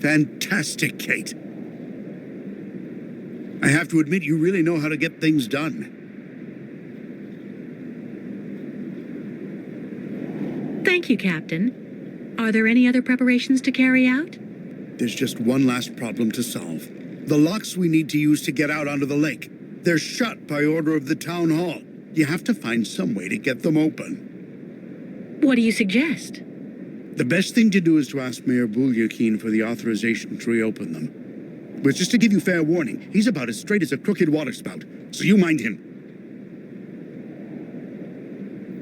Fantastic, Kate. I have to admit, you really know how to get things done. Thank you, Captain. Are there any other preparations to carry out? There's just one last problem to solve. The locks we need to use to get out onto the lake. They're shut by order of the town hall. You have to find some way to get them open. What do you suggest? The best thing to do is to ask Mayor Bulyakin for the authorization to reopen them. But just to give you fair warning, he's about as straight as a crooked waterspout, so you mind him.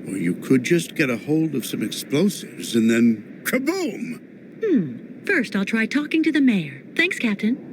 Or you could just get a hold of some explosives and then kaboom! First, I'll try talking to the mayor. Thanks, Captain.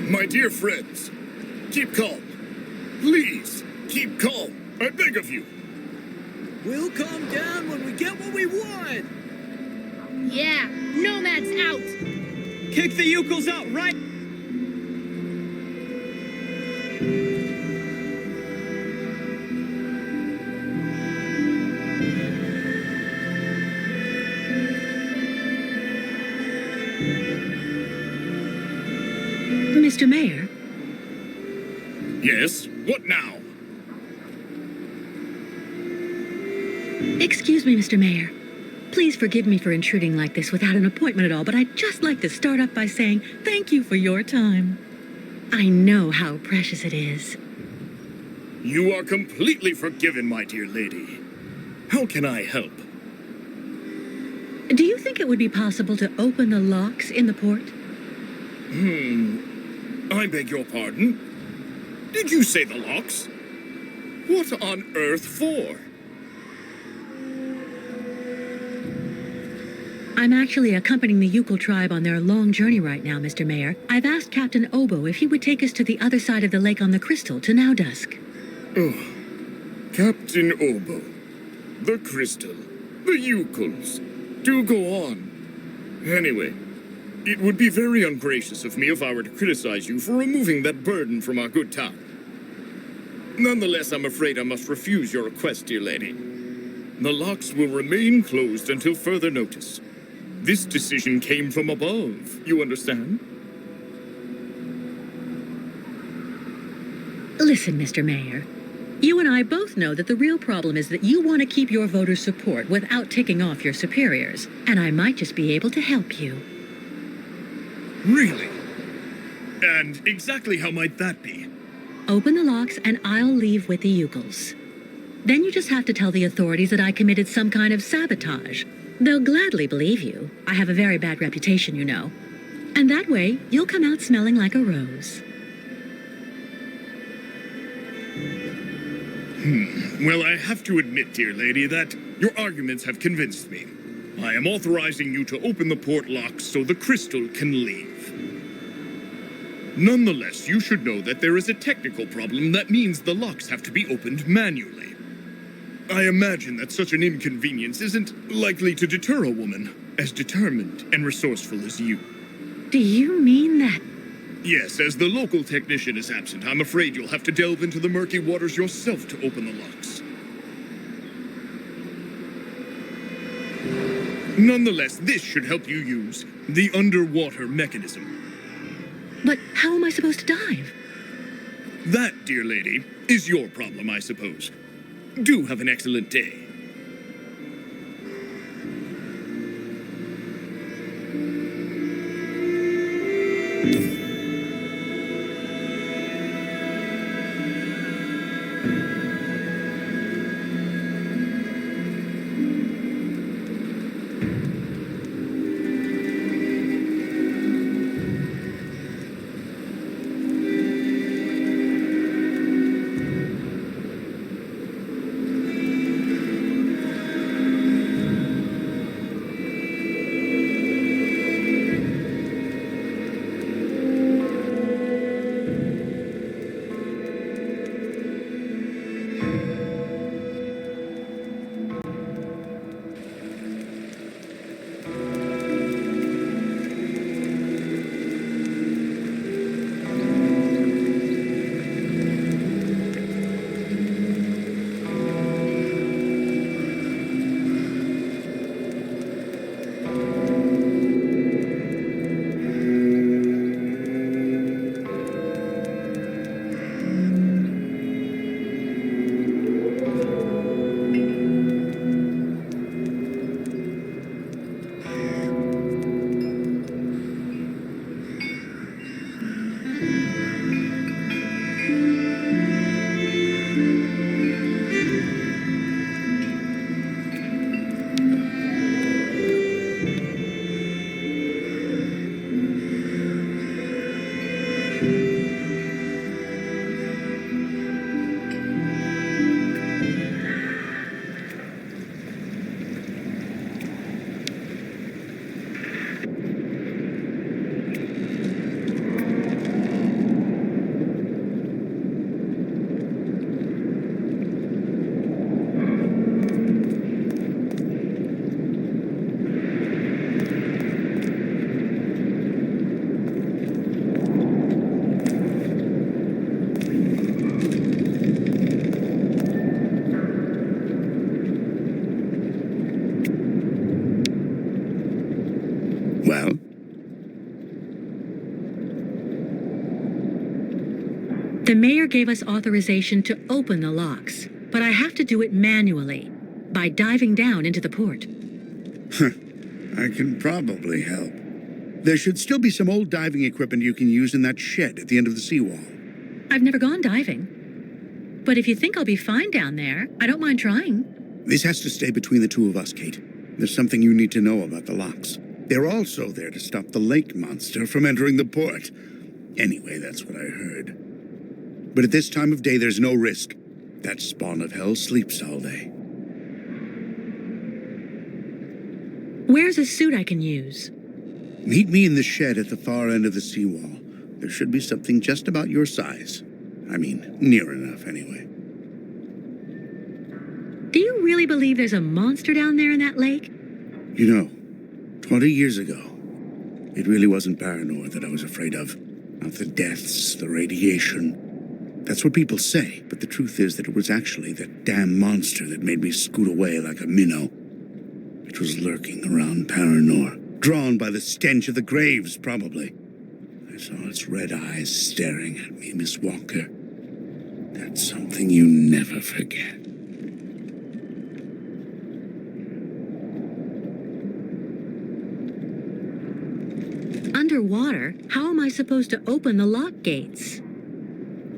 My dear friends, keep calm. Please, keep calm. I beg of you. We'll calm down when we get what we want. Yeah, Nomad's out. Kick the Yukos out, right? Mr. Mayor, Yes? What now? excuse me, Mr. Mayor. Please forgive me for intruding like this without an appointment at all, but I'd just like to start up by saying thank you for your time. I know how precious it is. You are completely forgiven, my dear lady. How can I help? Do you think it would be possible to open the locks in the port? I beg your pardon? Did you say the locks? What on earth for? I'm actually accompanying the Yukon tribe on their long journey right now, Mr. Mayor. I've asked Captain Obo if he would take us to the other side of the lake on the Crystal to Now Dusk. Oh, Captain Obo, the Crystal, the Yukons. Do go on. Anyway, it would be very ungracious of me if I were to criticize you for removing that burden from our good town. Nonetheless, I'm afraid I must refuse your request, dear lady. The locks will remain closed until further notice. This decision came from above, you understand? Listen, Mr. Mayor. You and I both know that the real problem is that you want to keep your voters' support without ticking off your superiors. And I might just be able to help you. Really? And exactly how might that be? Open the locks and I'll leave with the Yukons. Then you just have to tell the authorities that I committed some kind of sabotage. They'll gladly believe you. I have a very bad reputation, you know. And that way, you'll come out smelling like a rose. Well, I have to admit, dear lady, that your arguments have convinced me. I am authorizing you to open the port locks so the crystal can leave. Nonetheless, you should know that there is a technical problem that means the locks have to be opened manually. I imagine that such an inconvenience isn't likely to deter a woman as determined and resourceful as you. Do you mean that? Yes, as the local technician is absent, I'm afraid you'll have to delve into the murky waters yourself to open the locks. Nonetheless, this should help you use the underwater mechanism. But how am I supposed to dive? That, dear lady, is your problem, I suppose. Do have an excellent day. The mayor gave us authorization to open the locks, but I have to do it manually, by diving down into the port. I can probably help. There should still be some old diving equipment you can use in that shed at the end of the seawall. I've never gone diving. But if you think I'll be fine down there, I don't mind trying. This has to stay between the two of us, Kate. There's something you need to know about the locks. They're also there to stop the lake monster from entering the port. Anyway, that's what I heard. But at this time of day, there's no risk. That spawn of hell sleeps all day. Where's a suit I can use? Meet me in the shed at the far end of the seawall. There should be something just about your size. I mean, near enough, anyway. Do you really believe there's a monster down there in that lake? You know, 20 years ago, it really wasn't Paranor that I was afraid of. Not the deaths, the radiation. That's what people say, but the truth is that it was actually that damn monster that made me scoot away like a minnow. It was lurking around Paranor, drawn by the stench of the graves, probably. I saw its red eyes staring at me, Miss Walker. That's something you never forget. Underwater, how am I supposed to open the lock gates?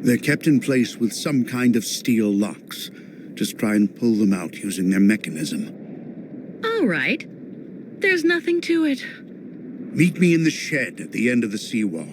They're kept in place with some kind of steel locks. Just try and pull them out using their mechanism. All right. There's nothing to it. Meet me in the shed at the end of the seawall.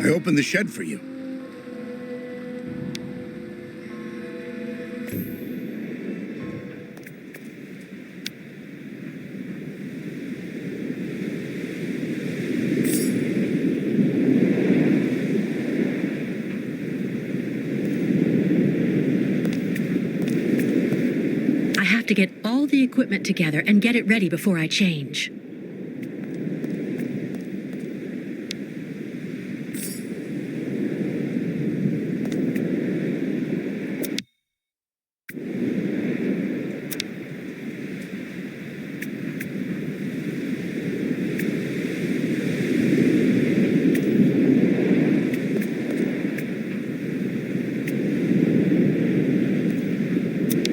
I opened the shed for you. I have to get all the equipment together and get it ready before I change.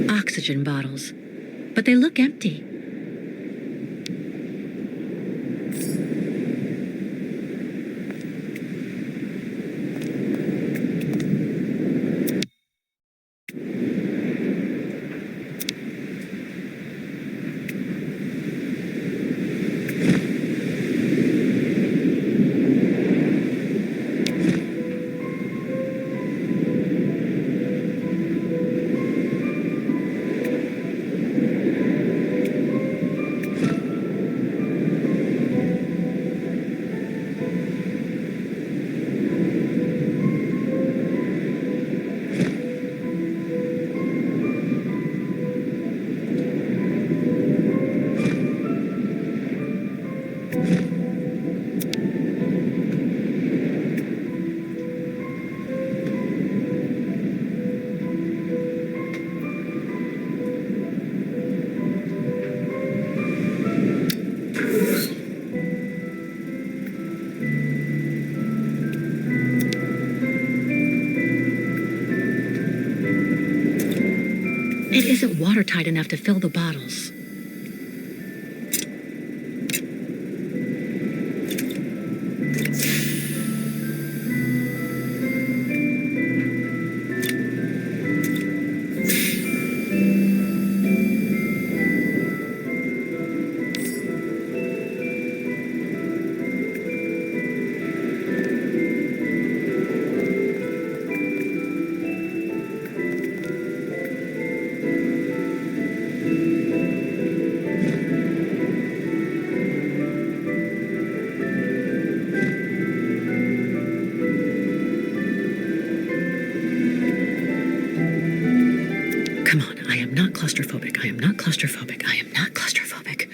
Oxygen bottles, but they look empty. It isn't watertight enough to fill the bottles. Come on, I am not claustrophobic. I am not claustrophobic. I am not claustrophobic.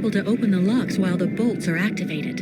able to open the locks while the bolts are activated.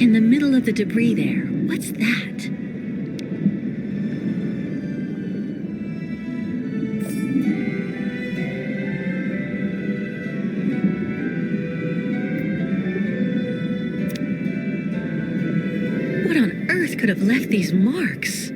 In the middle of the debris there, what's that? What on earth could have left these marks?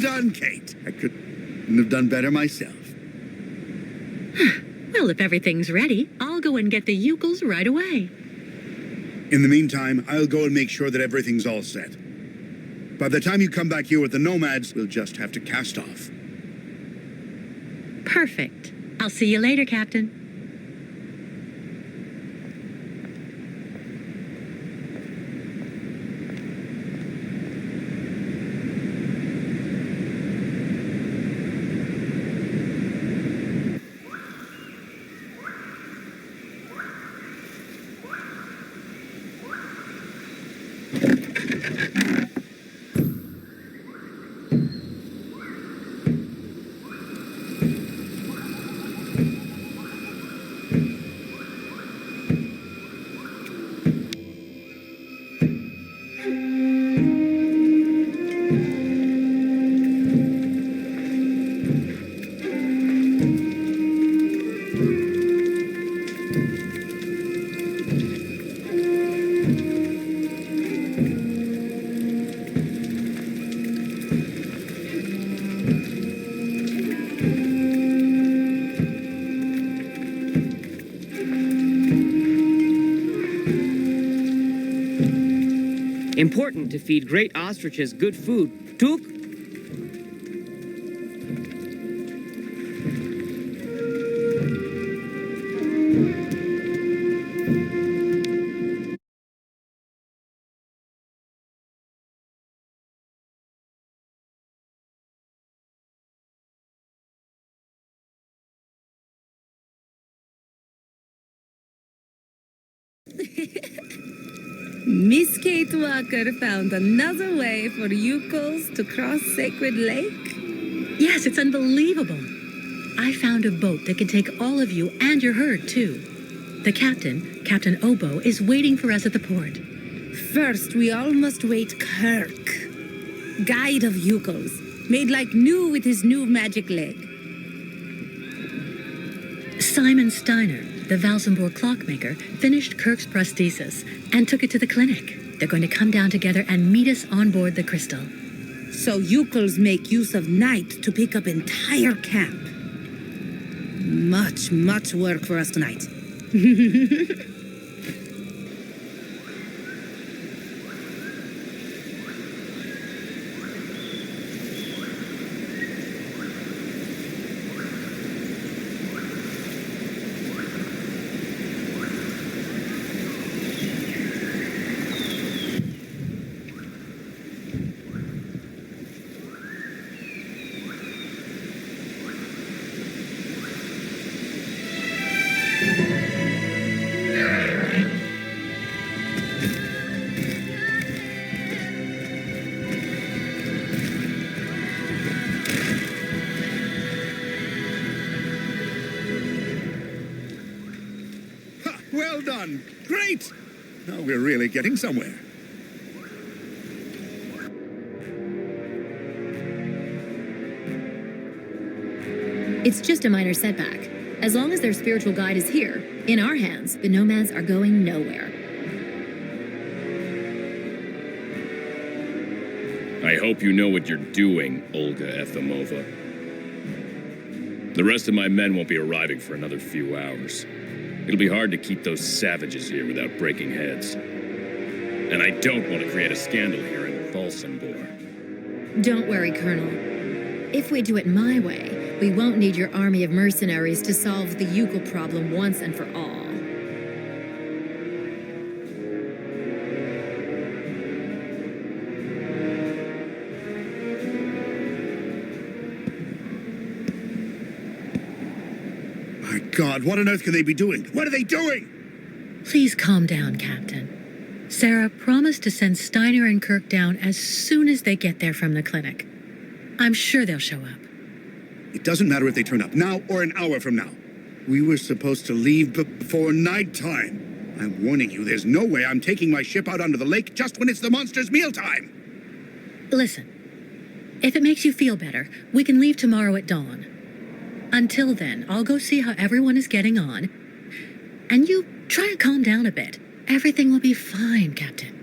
done, Kate. I couldn't have done better myself. Well, if everything's ready, I'll go and get the Yukels right away. In the meantime, I'll go and make sure that everything's all set. By the time you come back here with the Nomads, we'll just have to cast off. Perfect. I'll see you later, Captain. Important to feed great ostriches good food. Took? Miss Kate Walker found another way for Yukos to cross Sacred Lake? Yes, it's unbelievable. I found a boat that can take all of you and your herd, too. The captain, Captain Obo, is waiting for us at the port. First, we all must wait Kirk, guide of Yukos, made like new with his new magic leg. Simon Steiner, the Valsenborg clockmaker, finished Kirk's prosthesis and took it to the clinic. They're going to come down together and meet us on board the Crystal. So Yukos make use of night to pick up entire camp. Much work for us tonight. Well done. Great. Now we're really getting somewhere. It's just a minor setback. As long as their spiritual guide is here, in our hands, the Nomads are going nowhere. I hope you know what you're doing, Olga Efimova. The rest of my men won't be arriving for another few hours. It'll be hard to keep those savages here without breaking heads. And I don't want to create a scandal here in Valsenborg. Don't worry, Colonel. If we do it my way, we won't need your army of mercenaries to solve the Yukel problem once and for all. My God, what on earth can they be doing? What are they doing? Please calm down, Captain. Sarah promised to send Steiner and Kirk down as soon as they get there from the clinic. I'm sure they'll show up. It doesn't matter if they turn up now or an hour from now. We were supposed to leave before nighttime. I'm warning you, there's no way I'm taking my ship out onto the lake just when it's the monster's mealtime. Listen, if it makes you feel better, we can leave tomorrow at dawn. Until then, I'll go see how everyone is getting on. And you try and calm down a bit. Everything will be fine, Captain.